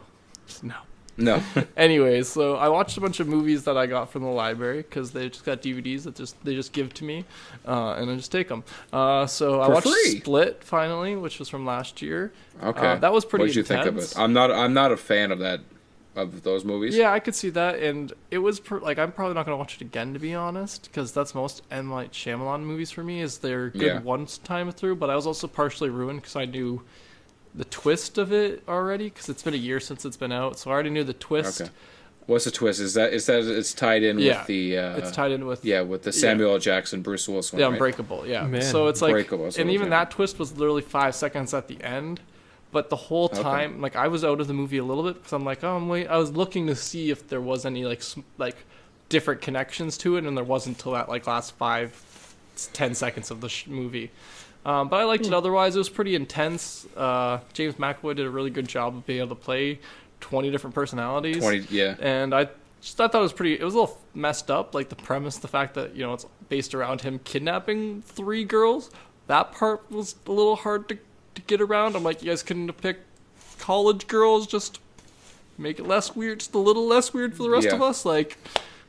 Speaker 3: No.
Speaker 2: Anyways, so I watched a bunch of movies that I got from the library because they just got DVDs that they just give to me, and I just take them. So I
Speaker 3: For
Speaker 2: watched
Speaker 3: free?
Speaker 2: Split finally, which was from last year.
Speaker 3: Okay.
Speaker 2: That was pretty
Speaker 3: What did you
Speaker 2: intense.
Speaker 3: think of it? I'm not a fan of those movies.
Speaker 2: Yeah, I could see that, and it was I'm probably not gonna watch it again, to be honest, because that's most M. Night Shyamalan movies for me. Is they're good
Speaker 3: Yeah.
Speaker 2: once time through, but I was also partially ruined because I knew the twist of it already, because it's been a year since it's been out, so I already knew the twist.
Speaker 3: Okay. What's the twist? Is that it's tied in
Speaker 2: Yeah,
Speaker 3: with the
Speaker 2: it's tied in with
Speaker 3: with the Samuel L. Jackson, Bruce Willis one,
Speaker 2: the
Speaker 3: right?
Speaker 2: Unbreakable, yeah.
Speaker 1: Man.
Speaker 2: So it's like,
Speaker 3: Unbreakable is what
Speaker 2: and
Speaker 3: it was,
Speaker 2: even
Speaker 3: yeah.
Speaker 2: that twist was literally 5 seconds at the end, but the whole time, like I was out of the movie a little bit because I'm like, I was looking to see if there was any like different connections to it, and there wasn't until that like last 5-10 seconds of the movie. But I liked it otherwise. It was pretty intense. James McAvoy did a really good job of being able to play 20 different personalities.
Speaker 3: 20, yeah.
Speaker 2: And I thought it was it was a little messed up, like the premise, the fact that, it's based around him kidnapping 3 girls. That part was a little hard to get around. I'm like, you guys couldn't have picked college girls, just make it less weird, just a little less weird for the rest of us. Like,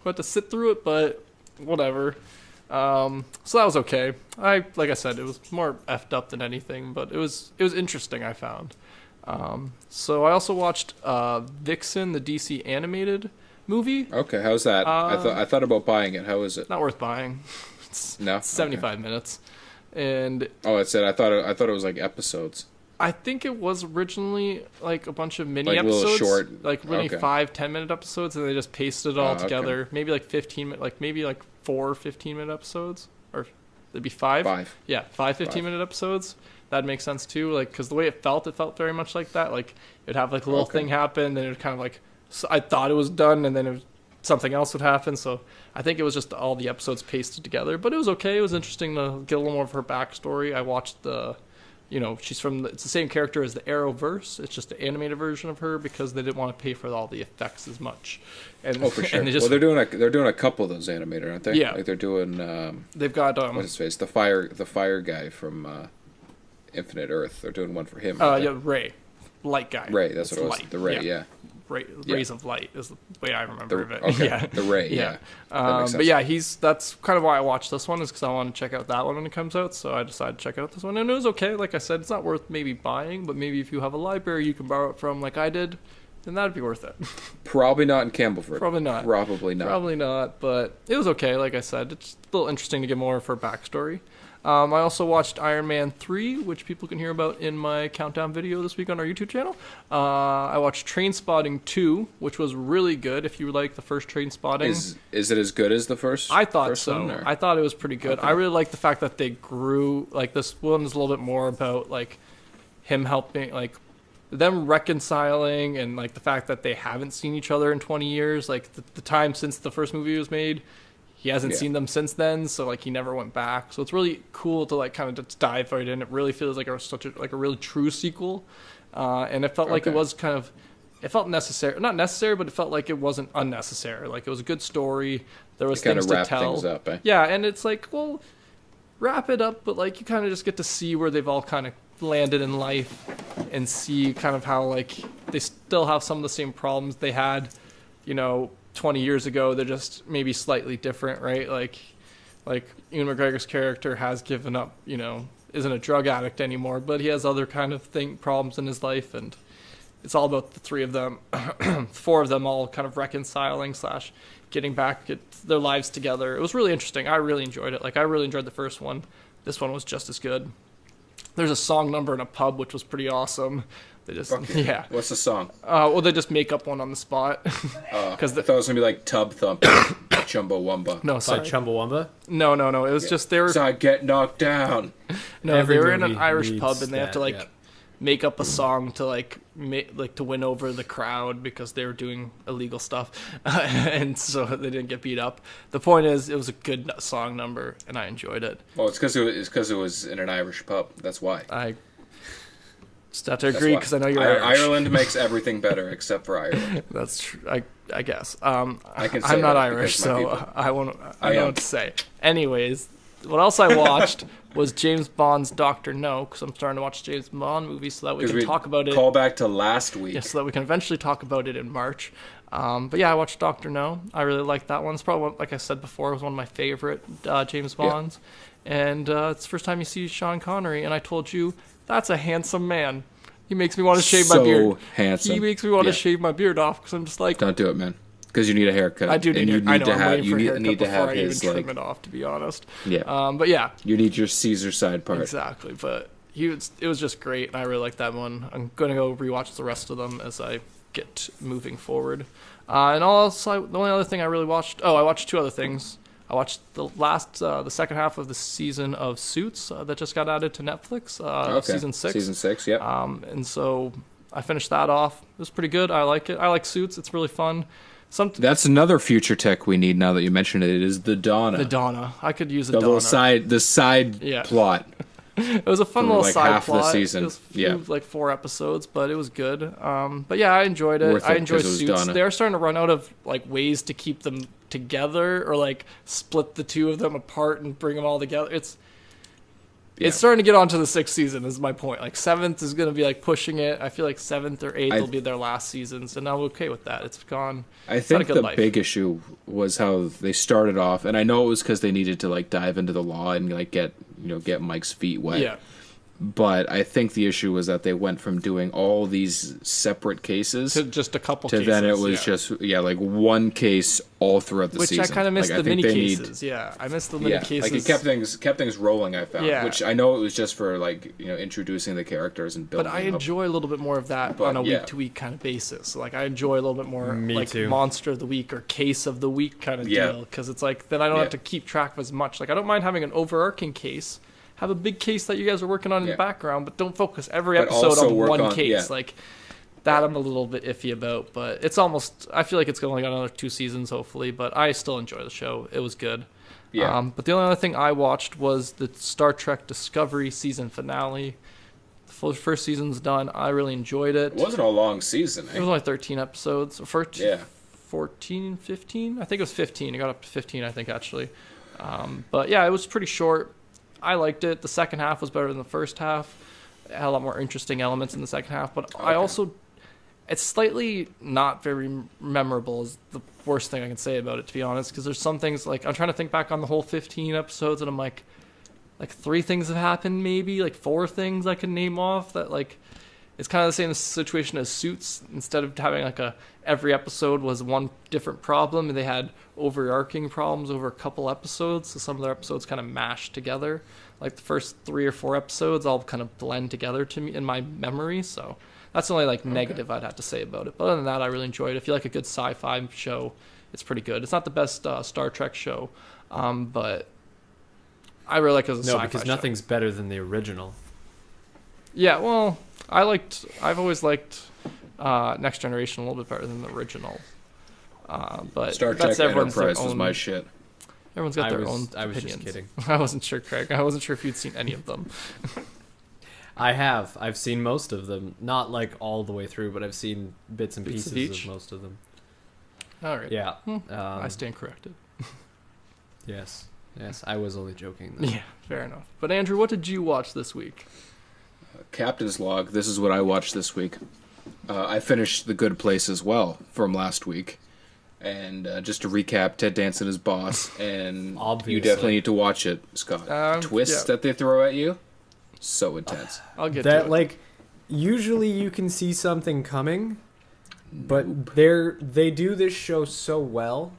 Speaker 2: we had to sit through it, but whatever. So that was okay. Like I said, it was more effed up than anything, but it was interesting, I found. So I also watched Vixen, the DC animated movie.
Speaker 3: Okay, how's that? I thought about buying it. How is it?
Speaker 2: Not worth buying. It's 75 minutes. And
Speaker 3: I thought it was like episodes.
Speaker 2: I think it was originally like a bunch of mini
Speaker 3: Like little
Speaker 2: episodes,
Speaker 3: short-
Speaker 2: like really
Speaker 3: okay.
Speaker 2: 5-10 minute episodes, and they just pasted it all
Speaker 3: okay.
Speaker 2: together. Maybe like 4 15-minute episodes, or it'd be 5.
Speaker 3: 5.
Speaker 2: Yeah, 5 15-minute episodes. That'd make sense too. Like, because the way it felt very much like that. Like, it'd have like a little thing happen, then it would kind of like, so I thought it was done, and then something else would happen. So I think it was just all the episodes pasted together. But it was okay. It was interesting to get a little more of her backstory. I watched she's it's the same character as the Arrowverse. It's just the animated version of her because they didn't want to pay for all the effects as much. And,
Speaker 3: For sure.
Speaker 2: And they just,
Speaker 3: they're doing a couple of those animated, aren't they?
Speaker 2: Yeah.
Speaker 3: Like they're doing
Speaker 2: they've got
Speaker 3: what's his face? The fire guy from Infinite Earth. They're doing one for him. aren't they?
Speaker 2: Ray, light guy.
Speaker 3: Ray, that's
Speaker 2: It's
Speaker 3: what it was.
Speaker 2: light.
Speaker 3: The Ray, yeah.
Speaker 2: Rays of light is the way I remember of it.
Speaker 3: Okay.
Speaker 2: Yeah.
Speaker 3: The Ray, yeah. That makes sense.
Speaker 2: But yeah, that's kind of why I watched this one, is because I want to check out that one when it comes out. So I decided to check out this one, and it was okay. Like I said, it's not worth maybe buying, but maybe if you have a library you can borrow it from, like I did, then that'd be worth it.
Speaker 3: Probably not in Campbellford.
Speaker 2: Probably not.
Speaker 3: Probably not.
Speaker 2: But it was okay. Like I said, it's a little interesting to get more of her backstory. I also watched Iron Man 3, which people can hear about in my countdown video this week on our YouTube channel. I watched Trainspotting 2, which was really good. If you like the first Trainspotting,
Speaker 3: Is it as good as the first?
Speaker 2: I thought
Speaker 3: first
Speaker 2: so.
Speaker 3: one, or?
Speaker 2: I thought it was pretty good.
Speaker 3: Okay.
Speaker 2: I really like the fact that they grew. Like, this one is a little bit more about like him helping, like them reconciling, and like the fact that they haven't seen each other in 20 years. Like the time since the first movie was made, he hasn't seen them since then, so like he never went back. So it's really cool to like kind of just dive right in. It really feels like a really true sequel, and it felt like it was kind of, it felt necessary, not necessary, but it felt like it wasn't unnecessary. Like, it was a good story. There was things to tell.
Speaker 3: Things up, eh?
Speaker 2: Yeah, and it's like, well, wrap it up, but like you kind of just get to see where they've all kind of landed in life, and see kind of how like they still have some of the same problems they had, 20 years ago. They're just maybe slightly different, right? Like Ewan McGregor's character has given up, isn't a drug addict anymore, but he has other kind of problems in his life, and it's all about the three of them, four of them all kind of reconciling / getting back at their lives together. It was really interesting. I really enjoyed it. Like, I really enjoyed the first one. This one was just as good. There's a song number in a pub, which was pretty awesome. They just, yeah.
Speaker 3: What's the song?
Speaker 2: Well, they just make up one on the spot.
Speaker 3: I thought it was gonna be like Tub Thump, Chumbawamba.
Speaker 2: No,
Speaker 1: By
Speaker 2: sorry.
Speaker 1: Chumbawamba?
Speaker 2: No. It was just they were.
Speaker 3: So I get knocked down.
Speaker 2: No,
Speaker 1: Every
Speaker 2: they were in
Speaker 1: movie
Speaker 2: an Irish
Speaker 1: needs
Speaker 2: pub and they have to
Speaker 1: that,
Speaker 2: like
Speaker 1: yeah.
Speaker 2: make up a song to like to win over the crowd because they were doing illegal stuff, and so they didn't get beat up. The point is, it was a good song number and I enjoyed it.
Speaker 3: Well, it's because it was in an Irish pub. That's why.
Speaker 2: I just have to agree because I know you're Irish.
Speaker 3: Ireland makes everything better except for Ireland.
Speaker 2: That's true. I guess.
Speaker 3: I can say
Speaker 2: I'm not
Speaker 3: that
Speaker 2: Irish,
Speaker 3: because my
Speaker 2: so
Speaker 3: people-
Speaker 2: I won't. I
Speaker 3: I
Speaker 2: don't know
Speaker 3: am.
Speaker 2: what to say. Anyways, what else I watched was James Bond's Doctor No, because I'm starting to watch James Bond movies so that we can talk about it.
Speaker 3: Call back to last week.
Speaker 2: Yeah, so that we can eventually talk about it in March. But yeah, I watched Doctor No. I really liked that one. It's probably, like I said before, it was one of my favorite James Bonds. Yeah. And it's the first time you see Sean Connery, and I told you, that's a handsome man. He makes me want to shave my beard.
Speaker 3: Handsome.
Speaker 2: He makes me want to shave my beard off because I'm just like,
Speaker 3: Don't do it, man. Because you need a haircut.
Speaker 2: I do need. I know. I'm waiting for a haircut
Speaker 3: need to
Speaker 2: before
Speaker 3: have
Speaker 2: I even
Speaker 3: his
Speaker 2: trim it off. To be honest.
Speaker 3: Yeah.
Speaker 2: But yeah.
Speaker 3: You need your Caesar side part.
Speaker 2: Exactly. But it was just great, and I really liked that one. I'm gonna go rewatch the rest of them as I get moving forward. And also, the only other thing I really watched. Oh, I watched two other things. I watched the second half of the season of Suits that just got added to Netflix. Season 6.
Speaker 3: Season 6. Yep.
Speaker 2: And so I finished that off. It was pretty good. I like it. I like Suits. It's really fun.
Speaker 3: That's another future tech we need now that you mentioned it. It is the Donna.
Speaker 2: The Donna. I could use a
Speaker 3: the
Speaker 2: Donna.
Speaker 3: the side plot.
Speaker 2: It was a fun
Speaker 3: For,
Speaker 2: little
Speaker 3: like,
Speaker 2: side
Speaker 3: half the
Speaker 2: plot.
Speaker 3: season.
Speaker 2: It was like 4 episodes, but it was good. But yeah, I enjoyed it.
Speaker 3: Worth it
Speaker 2: I enjoy
Speaker 3: 'cause it was
Speaker 2: Suits.
Speaker 3: Donna.
Speaker 2: They're starting to run out of like ways to keep them together or like split the two of them apart and bring them all together. It's starting to get onto the 6th season is my point. Like 7th is going to be like pushing it. I feel like 7th or 8th will be their last seasons, and I'm okay with that. It's gone.
Speaker 3: I think the big issue was how they started off, and I know it was because they needed to like dive into the law and like get Mike's feet wet.
Speaker 2: Yeah.
Speaker 3: But I think the issue was that they went from doing all these separate cases
Speaker 2: To just a couple
Speaker 3: to
Speaker 2: cases.
Speaker 3: then it was just like one case all throughout the season.
Speaker 2: Which I kind of missed
Speaker 3: Like,
Speaker 2: the
Speaker 3: I think
Speaker 2: mini
Speaker 3: they
Speaker 2: cases. Yeah, I missed the mini cases.
Speaker 3: Like it kept things rolling. I found,
Speaker 2: Yeah.
Speaker 3: which I know it was just for like introducing the characters and building.
Speaker 2: But I enjoy a little bit more of that on a week-to-week kind of basis. Like I enjoy a little bit more
Speaker 1: Me too.
Speaker 2: Monster of the Week or Case of the Week kind of deal because it's like then I don't have to keep track of as much. Like I don't mind having an overarching case, have a big case that you guys are working on in the background, but don't focus every episode
Speaker 3: also
Speaker 2: on
Speaker 3: work
Speaker 2: one
Speaker 3: on-
Speaker 2: case. Like that I'm a little bit iffy about, but it's almost. I feel like it's only got another 2 seasons hopefully, but I still enjoy the show. It was good.
Speaker 3: Yeah.
Speaker 2: But the only other thing I watched was the Star Trek Discovery season finale. The first season's done. I really enjoyed it.
Speaker 3: It wasn't a long season.
Speaker 2: It was only 13 episodes. 14, 15? I think it was 15. It got up to 15, I think, actually. But yeah, it was pretty short. I liked it. The second half was better than the first half. It had a lot more interesting elements in the second half. But I also... It's slightly not very memorable is the worst thing I can say about it, to be honest, because there's some things, like, I'm trying to think back on the whole 15 episodes, and I'm like 3 things have happened, maybe, like 4 things I can name off that, like, it's kind of the same situation as Suits. Instead of having, like, every episode was one different problem, and they had overarching problems over a couple episodes, so some of their episodes kind of mashed together. Like, the first 3 or 4 episodes all kind of blend together to me in my memory, so... That's the only negative I'd have to say about it. But other than that, I really enjoyed it. If you like a good sci-fi show, it's pretty good. It's not the best Star Trek show, but I really like it as a sci-fi show.
Speaker 1: No, because nothing's better than the original.
Speaker 2: Yeah, well, I've always liked Next Generation a little bit better than the original. But
Speaker 3: Star Trek Enterprise was my shit.
Speaker 2: Everyone's got their own
Speaker 1: I was
Speaker 2: opinions.
Speaker 1: just kidding.
Speaker 2: I wasn't sure, Craig. I wasn't sure if you'd seen any of them.
Speaker 1: I've seen most of them, not like all the way through, but I've seen bits and
Speaker 2: Bits of
Speaker 1: pieces
Speaker 2: each?
Speaker 1: of most of them.
Speaker 2: All right.
Speaker 1: Yeah.
Speaker 2: I stand corrected.
Speaker 1: Yes, I was only joking. Though.
Speaker 2: Yeah, fair enough. But Andrew, what did you watch this week?
Speaker 3: Captain's Log. This is what I watched this week. I finished The Good Place as well from last week. And just to recap, Ted Danson is boss, and
Speaker 1: Obviously.
Speaker 3: you definitely need to watch it, Scott. Twists that they throw at you, so intense.
Speaker 2: I'll get
Speaker 1: That
Speaker 2: to it.
Speaker 1: like, usually you can see something coming, but they do this show so well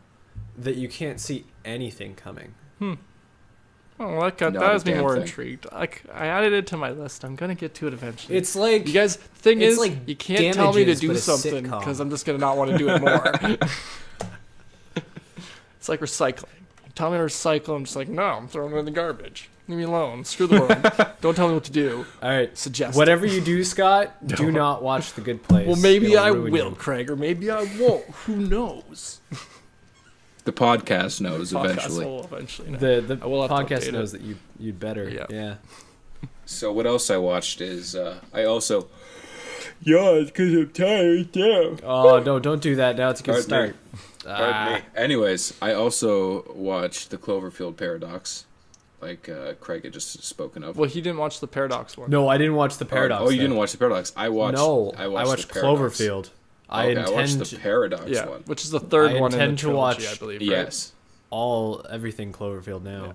Speaker 1: that you can't see anything coming.
Speaker 2: Oh, that has me more intrigued. I added it to my list. I'm gonna get to it eventually.
Speaker 1: It's like
Speaker 2: you guys. Thing is,
Speaker 1: like
Speaker 2: you can't tell me to do something because I'm just gonna not want to do it more. It's like recycling. You tell me to recycle, I'm just like, no, I'm throwing it in the garbage. Leave me alone. Screw the world. Don't tell me what to do.
Speaker 1: All right.
Speaker 2: Suggest
Speaker 1: whatever you do, Scott. Do not watch The Good Place.
Speaker 2: Well, maybe I will,
Speaker 1: you.
Speaker 2: Craig, or maybe I won't. Who knows?
Speaker 3: The podcast knows
Speaker 2: eventually.
Speaker 1: The podcast knows that you'd better. Yeah.
Speaker 3: So what else I watched is I also. Yeah, it's because I'm tired. Yeah.
Speaker 1: Oh no! Don't do that. Now it's a good start.
Speaker 3: Pardon me. Anyways, I also watched the Cloverfield Paradox, like Craig had just spoken of.
Speaker 2: Well, he didn't watch the Paradox one.
Speaker 1: No, I didn't watch the Paradox.
Speaker 3: Oh, you didn't watch the Paradox? I watched
Speaker 1: Cloverfield.
Speaker 3: I watched the Paradox one,
Speaker 2: which is the third one in the trilogy,
Speaker 1: to watch,
Speaker 2: I believe.
Speaker 3: Yes,
Speaker 1: right? Everything Cloverfield now.
Speaker 3: Yeah.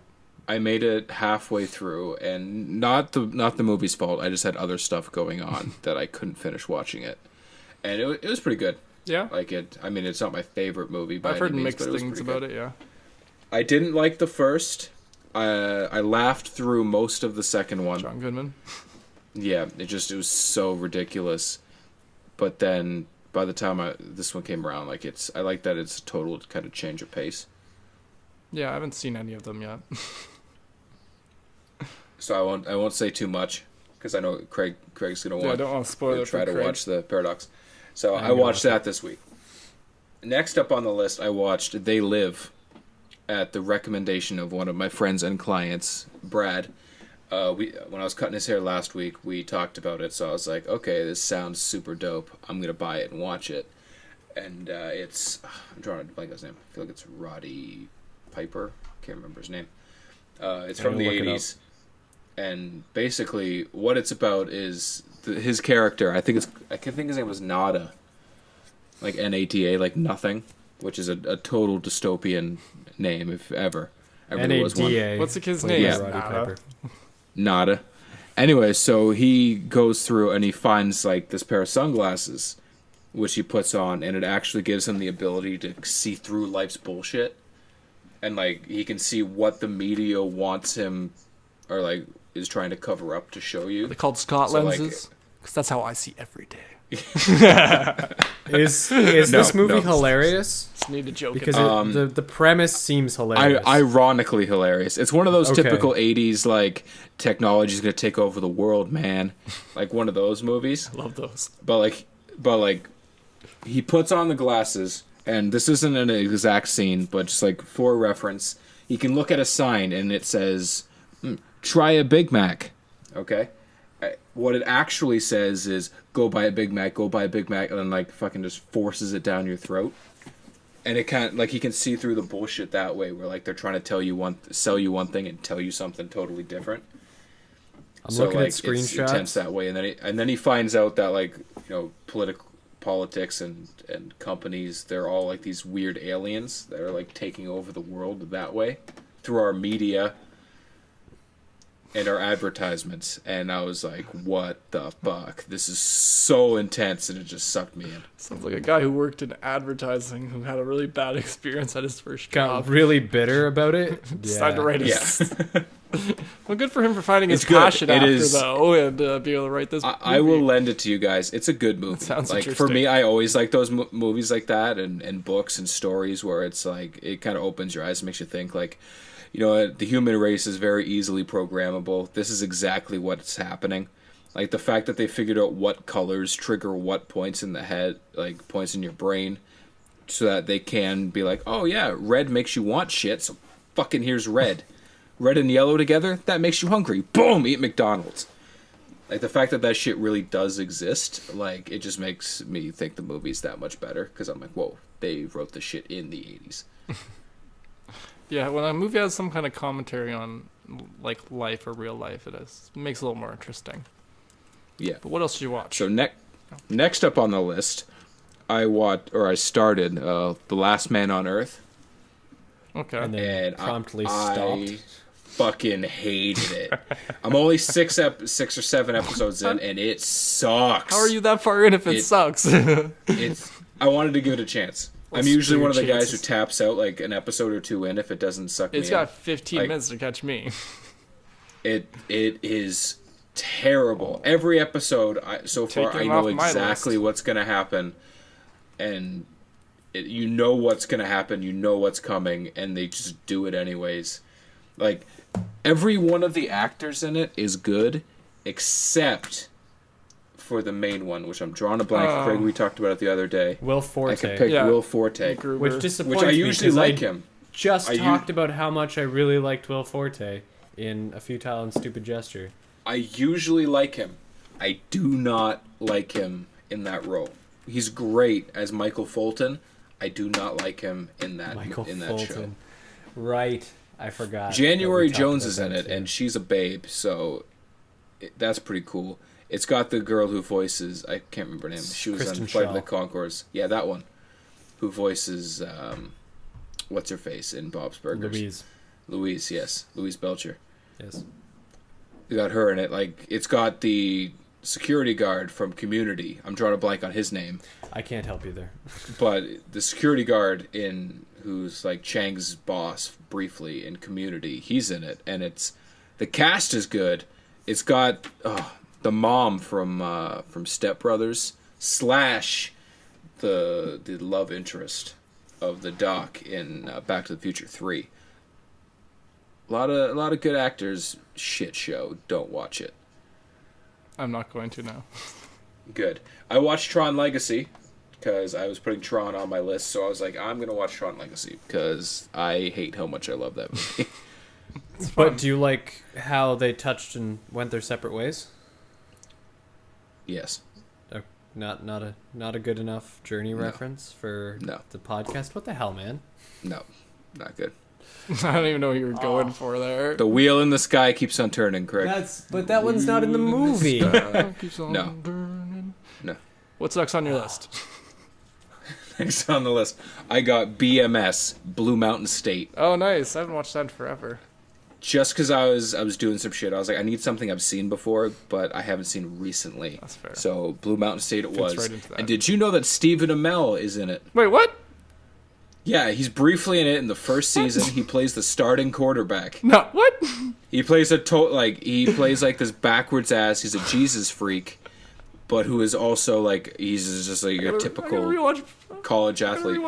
Speaker 3: I made it halfway through, and not the movie's fault. I just had other stuff going on that I couldn't finish watching it, and it was pretty good.
Speaker 2: Yeah,
Speaker 3: like it. I mean, it's not my favorite movie, by
Speaker 2: I've heard
Speaker 3: any means,
Speaker 2: mixed things about it. Yeah,
Speaker 3: I didn't like the first. I laughed through most of the second one.
Speaker 2: John Goodman.
Speaker 3: Yeah, it was so ridiculous, but then. By the time this one came around, I like that it's a total kind of change of pace.
Speaker 2: Yeah, I haven't seen any of them yet.
Speaker 3: So I won't say too much because I know Craig's gonna
Speaker 2: I don't want to spoil it.
Speaker 3: Try to watch the Paradox. So I watched that this week. Next up on the list, I watched They Live, at the recommendation of one of my friends and clients, Brad. When I was cutting his hair last week, we talked about it, so I was like, okay, this sounds super dope. I'm going to buy it and watch it. And I'm drawing a blank on his name. I feel like it's Roddy Piper. Can't remember his name. It's from the 80s. And basically, what it's about is his character. I can think his name was Nada. Like Nata, like nothing, which is a total dystopian name, if ever. There was one.
Speaker 2: What's the kid's name?
Speaker 3: Yeah.
Speaker 2: Roddy Piper.
Speaker 3: Nada. Anyway, so he goes through and he finds like this pair of sunglasses, which he puts on, and it actually gives him the ability to see through life's bullshit, and like he can see what the media wants him, or like is trying to cover up to show you.
Speaker 2: Are they called Scott lenses? Because that's how I see every day.
Speaker 1: Is this movie hilarious?
Speaker 2: Just need to joke
Speaker 1: because the premise seems hilarious.
Speaker 3: Ironically hilarious. It's one of those typical 80s like technology's gonna take over the world, man. Like one of those movies.
Speaker 2: I love those.
Speaker 3: But like he puts on the glasses, and this isn't an exact scene, but just like for reference, he can look at a sign and it says, "Try a Big Mac." Okay. What it actually says is, go buy a Big Mac, and then like fucking just forces it down your throat. And it can't, like, he can see through the bullshit that way, where like they're trying to sell you one thing and tell you something totally different.
Speaker 1: I'm looking at screenshots.
Speaker 3: It's intense that way, and then he finds out that like, you know, politics and companies, they're all like these weird aliens that are like taking over the world that way through our media and our advertisements. And I was like, what the fuck? This is so intense, and it just sucked me in.
Speaker 2: Sounds like a guy who worked in advertising who had a really bad experience at his first job.
Speaker 1: Got really bitter about it.
Speaker 2: Decided to write it. Well, good for him for finding his passion though, and be able to write this movie.
Speaker 3: I will lend it to you guys. It's a good movie.
Speaker 2: Sounds
Speaker 3: like for me, I always like those movies like that, and books and stories where it's like it kind of opens your eyes and makes you think like, you know, the human race is very easily programmable. This is exactly what's happening. Like the fact that they figured out what colors trigger what points in the head, like points in your brain, so that they can be like, oh yeah, red makes you want shit, so fucking here's red. Red and yellow together, that makes you hungry. Boom, eat McDonald's. Like the fact that shit really does exist, like it just makes me think the movie's that much better, because I'm like, whoa, they wrote the shit in the 80s.
Speaker 2: Yeah, when a movie has some kind of commentary on like life or real life, it makes it a little more interesting.
Speaker 3: Yeah.
Speaker 2: But what else did you watch?
Speaker 3: So next up on the list, I started The Last Man on Earth.
Speaker 2: Okay.
Speaker 1: And then promptly stopped.
Speaker 3: fucking hated it. I'm only 6 or 7 episodes in, and it sucks.
Speaker 2: How are you that far in if it sucks?
Speaker 3: I wanted to give it a chance. I'm usually one of the guys who taps out like an episode or 2 in if it doesn't suck me in.
Speaker 2: It's got 15 minutes to catch me.
Speaker 3: It is terrible. Every episode so far, I know exactly what's going to happen, and you know what's going to happen. You know what's coming, and they just do it anyways. Like every one of the actors in it is good, except for the main one, which I'm drawing a blank. Craig, we talked about it the other day.
Speaker 1: Will Forte.
Speaker 3: I could pick Will Forte,
Speaker 1: which disappoints
Speaker 3: which I
Speaker 1: me
Speaker 3: usually like him.
Speaker 1: Just talked about how much I really liked Will Forte in A Futile and Stupid Gesture.
Speaker 3: I usually like him. I do not like him in that role. He's great as Michael Fulton. I do not like him in that show.
Speaker 1: Right. I forgot.
Speaker 3: January Jones is in it, and she's a babe, so that's pretty cool. It's got the girl who voices, I can't remember her name. She was on Flight of the Conchords. Yeah, that one. Who voices, what's her face in Bob's Burgers? Louise, yes. Louise Belcher.
Speaker 1: Yes.
Speaker 3: You got her in it. Like, it's got the security guard from Community. I'm drawing a blank on his name.
Speaker 1: I can't help you there.
Speaker 3: But the security guard who's like Chang's boss briefly in Community, he's in it, and the cast is good. It's got the mom from Step Brothers / the love interest of the Doc in Back to the Future 3. A lot of good actors. Shit show. Don't watch it.
Speaker 2: I'm not going to now.
Speaker 3: Good. I watched Tron Legacy because I was putting Tron on my list, so I was like, I'm going to watch Tron Legacy because I hate how much I love that movie.
Speaker 1: But do you like how they touched and went their separate ways?
Speaker 3: Yes.
Speaker 1: Not a good enough journey reference for the podcast? What the hell, man? No,
Speaker 3: not good.
Speaker 2: I don't even know what you were going for there.
Speaker 3: The wheel in the sky keeps on turning, Craig.
Speaker 1: But that one's not in the movie.
Speaker 3: No.
Speaker 2: What's next on your list?
Speaker 3: Next on the list, I got BMS, Blue Mountain State.
Speaker 2: Oh, nice. I haven't watched that in forever.
Speaker 3: Just because I was doing some shit, I was like, I need something I've seen before, but I haven't seen recently.
Speaker 2: That's fair.
Speaker 3: So Blue Mountain State it was.
Speaker 2: Right into that.
Speaker 3: And did you know that Stephen Amell is in it?
Speaker 2: Wait, what?
Speaker 3: Yeah, he's briefly in it in the first season. He plays the starting quarterback.
Speaker 2: No, what?
Speaker 3: He plays he plays like this backwards ass. He's a Jesus freak, but who is also like he's just like your typical college athlete.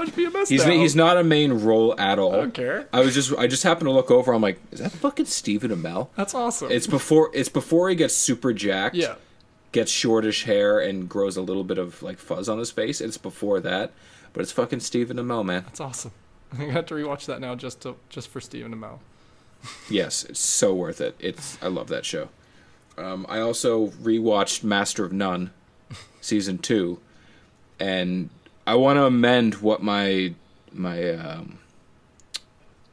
Speaker 3: He's not a main role at all.
Speaker 2: I don't care.
Speaker 3: I just happened to look over. I'm like, is that fucking Stephen Amell?
Speaker 2: That's awesome.
Speaker 3: It's before he gets super jacked.
Speaker 2: Yeah.
Speaker 3: Gets shortish hair and grows a little bit of like fuzz on his face. It's before that. But it's fucking Stephen Amell, man.
Speaker 2: That's awesome. I got to rewatch that now just for Stephen Amell.
Speaker 3: Yes, it's so worth it. I love that show. I also rewatched Master of None, season 2, and I want to amend what my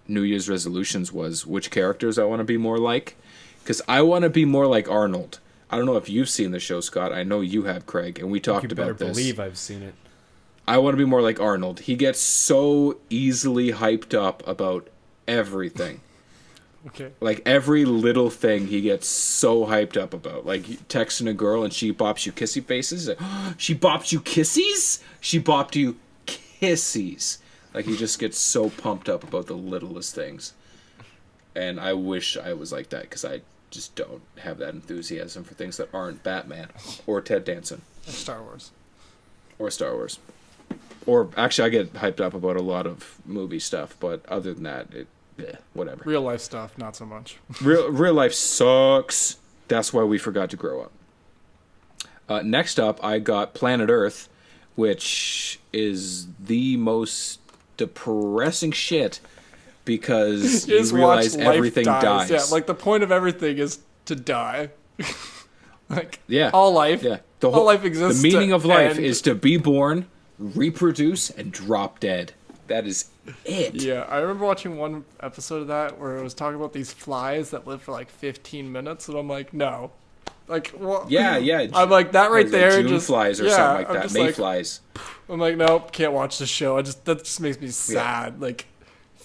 Speaker 3: New Year's resolutions was. Which characters I want to be more like, because I want to be more like Arnold. I don't know if you've seen the show, Scott. I know you have, Craig, and we talked about this.
Speaker 1: You better believe I've seen it.
Speaker 3: I want to be more like Arnold. He gets so easily hyped up about everything.
Speaker 2: Okay.
Speaker 3: Like every little thing he gets so hyped up about. Like texting a girl and she bops you kissy faces. Like, oh, she bopped you kissies? She bopped you kissies. Like he just gets so pumped up about the littlest things. And I wish I was like that because I just don't have that enthusiasm for things that aren't Batman or Ted Danson.
Speaker 2: Or Star Wars.
Speaker 3: Or actually, I get hyped up about a lot of movie stuff, but other than that, whatever.
Speaker 2: Real life stuff, not so much.
Speaker 3: Real life sucks. That's why we forgot to grow up. Next up, I got Planet Earth, which is the most depressing shit because you realize everything dies.
Speaker 2: Yeah, like the point of everything is to die. Like
Speaker 3: yeah,
Speaker 2: all life.
Speaker 3: Yeah,
Speaker 2: all life exists.
Speaker 3: The meaning of life is to be born, reproduce, and drop dead. That is it.
Speaker 2: Yeah, I remember watching one episode of that where it was talking about these flies that live for like 15 minutes, and I'm like, no. Like, well,
Speaker 3: yeah.
Speaker 2: I'm like, that right there.
Speaker 3: June flies or something like that. Mayflies.
Speaker 2: I'm like, nope, can't watch the show. That just makes me sad. Yeah. Like,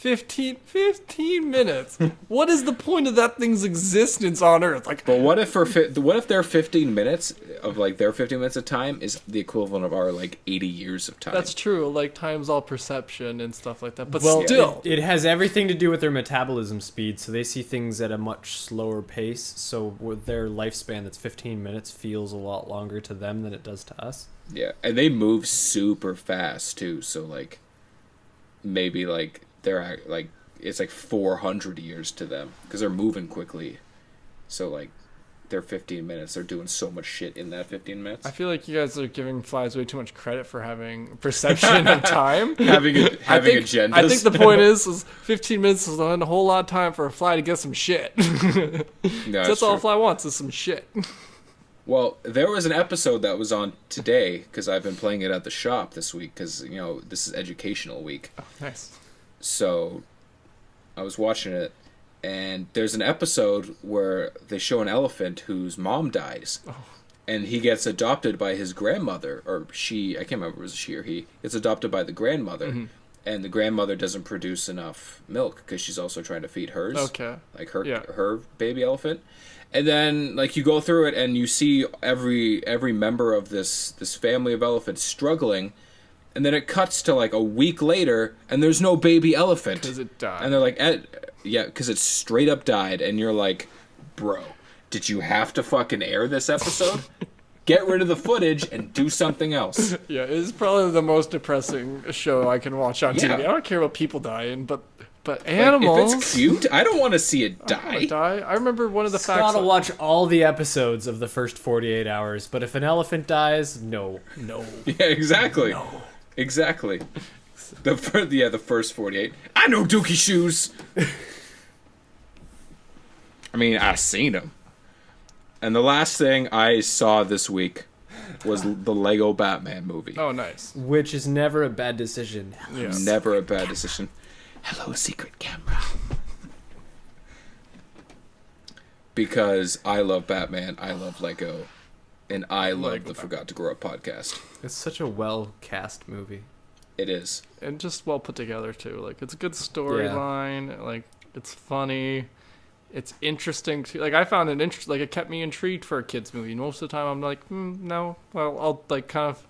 Speaker 2: 15 minutes. What is the point of that thing's existence on Earth? Like,
Speaker 3: but what if their 15 minutes of like their 15 minutes of time is the equivalent of our like 80 years of time?
Speaker 2: that's true. Like, time's all perception and stuff like that. But
Speaker 1: Well,
Speaker 2: still,
Speaker 1: it has everything to do with their metabolism speed, so they see things at a much slower pace. So with their lifespan, that's 15 minutes, feels a lot longer to them than it does to us.
Speaker 3: Yeah, and they move super fast too. So like, maybe like they're like it's like 400 years to them because they're moving quickly. So like, their 15 minutes, they're doing so much shit in that 15 minutes.
Speaker 2: I feel like you guys are giving flies way too much credit for having perception of time.
Speaker 3: having agendas.
Speaker 2: I think the point is 15 minutes is not a whole lot of time for a fly to get some shit.
Speaker 3: No,
Speaker 2: That's all a fly wants is some shit.
Speaker 3: Well, there was an episode that was on today because I've been playing it at the shop this week because, you know, this is educational week.
Speaker 2: Oh, nice.
Speaker 3: So I was watching it, and there's an episode where they show an elephant whose mom dies.
Speaker 2: Oh.
Speaker 3: And he gets adopted by his grandmother, or she, I can't remember if it was she or he, gets adopted by the grandmother.
Speaker 2: Mm-hmm.
Speaker 3: And the grandmother doesn't produce enough milk because she's also trying to feed hers.
Speaker 2: Okay.
Speaker 3: Like her baby elephant. And then, like, you go through it and you see every member of this family of elephants struggling, and then it cuts to like a week later, and there's no baby elephant
Speaker 2: Because it died.
Speaker 3: and they're like, yeah, because it straight up died, and you're like, bro, did you have to fucking air this episode? Get rid of the footage and do something else.
Speaker 2: Yeah, it's probably the most depressing show I can watch on
Speaker 3: Yeah.
Speaker 2: TV. I don't care about people dying, but animals.
Speaker 3: Like, if it's cute, I don't want to see it die.
Speaker 2: I remember one of the facts.
Speaker 1: Gotta watch all the episodes of the first 48 hours, but if an elephant dies, no.
Speaker 3: Yeah, exactly. No. Exactly. The first 48. I know Dookie shoes. I mean, I seen them. And the last thing I saw this week was the Lego Batman movie.
Speaker 2: Oh, nice.
Speaker 1: Which is never a bad decision.
Speaker 2: Yeah.
Speaker 3: Never a bad decision. Hello, secret camera. Because I love Batman, I love Lego, and I love the Forgot to Grow Up podcast.
Speaker 1: It's such a well-cast movie.
Speaker 3: It is.
Speaker 2: And just well put together too. Like, it's a good storyline. Like, it's funny. It's interesting too. Like, I found it interesting. Like, it kept me intrigued for a kids movie. Most of the time, I'm like, no. Well, I'll like kind of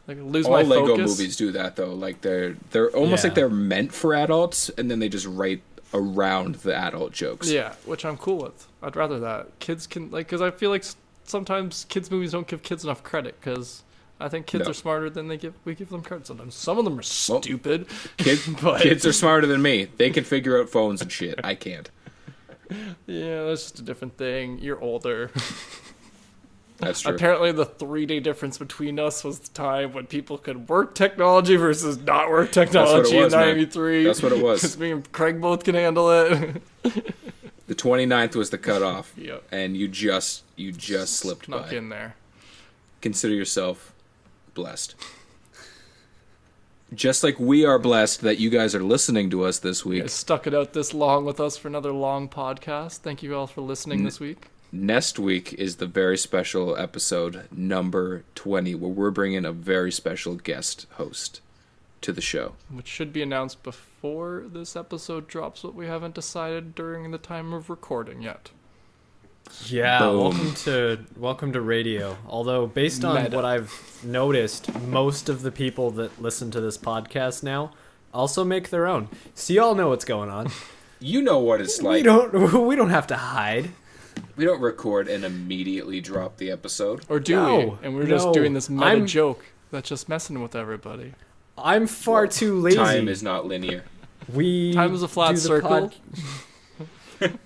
Speaker 2: like lose my focus.
Speaker 3: All Lego movies do that though. Like they're almost like they're meant for adults, and then they just write around the adult jokes.
Speaker 2: Yeah, which I'm cool with. I'd rather that kids can like, because I feel like sometimes kids movies don't give kids enough credit because I think kids are smarter than we give them credit. Sometimes some of them are stupid.
Speaker 3: Kids are smarter than me. They can figure out phones and shit. I can't.
Speaker 2: Yeah, that's just a different thing. You're older.
Speaker 3: That's true.
Speaker 2: Apparently, the 3-day difference between us was the time when people could work technology versus not work technology in '93.
Speaker 3: That's what it was.
Speaker 2: Because me and Craig both can handle it.
Speaker 3: The 29th was the cutoff.
Speaker 2: Yep.
Speaker 3: And you just slipped
Speaker 2: Snuck
Speaker 3: by.
Speaker 2: in there.
Speaker 3: Consider yourself blessed. Just like we are blessed that you guys are listening to us this week.
Speaker 2: You guys stuck it out this long with us for another long podcast. Thank you all for listening this week.
Speaker 3: Next week is the very special episode number 20, where we're bringing a very special guest host to the show.
Speaker 2: Which should be announced before this episode drops, but we haven't decided during the time of recording yet.
Speaker 1: Yeah,
Speaker 3: Boom.
Speaker 1: welcome to radio. Although, based on what I've noticed, most of the people that listen to this podcast now also make their own. So y'all know what's going on.
Speaker 3: You know what it's like.
Speaker 1: We don't have to hide.
Speaker 3: We don't record and immediately drop the episode.
Speaker 2: Or do we? And we're just doing this meta joke that's just messing with everybody.
Speaker 1: I'm far too lazy.
Speaker 3: Time is not linear.
Speaker 2: Time is a flat circle. That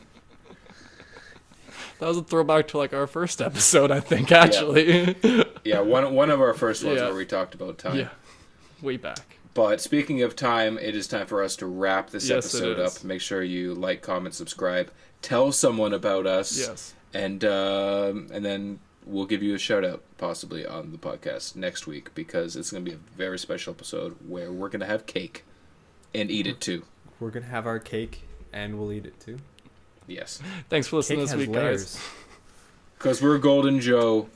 Speaker 2: was a throwback to like our first episode, I think, actually.
Speaker 3: Yeah, one of our first ones where we talked about time.
Speaker 2: Yeah, way back.
Speaker 3: But speaking of time, it is time for us to wrap this episode up. Make sure you like, comment, subscribe. Tell someone about us.
Speaker 2: Yes.
Speaker 3: And then we'll give you a shout out possibly on the podcast next week, because it's going to be a very special episode where we're going to have cake and eat it too.
Speaker 1: We're going to have our cake and we'll eat it too.
Speaker 3: Yes.
Speaker 2: Thanks for listening this week, guys.
Speaker 3: Because we're Golden Joe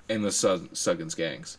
Speaker 3: and the Suggins gangs.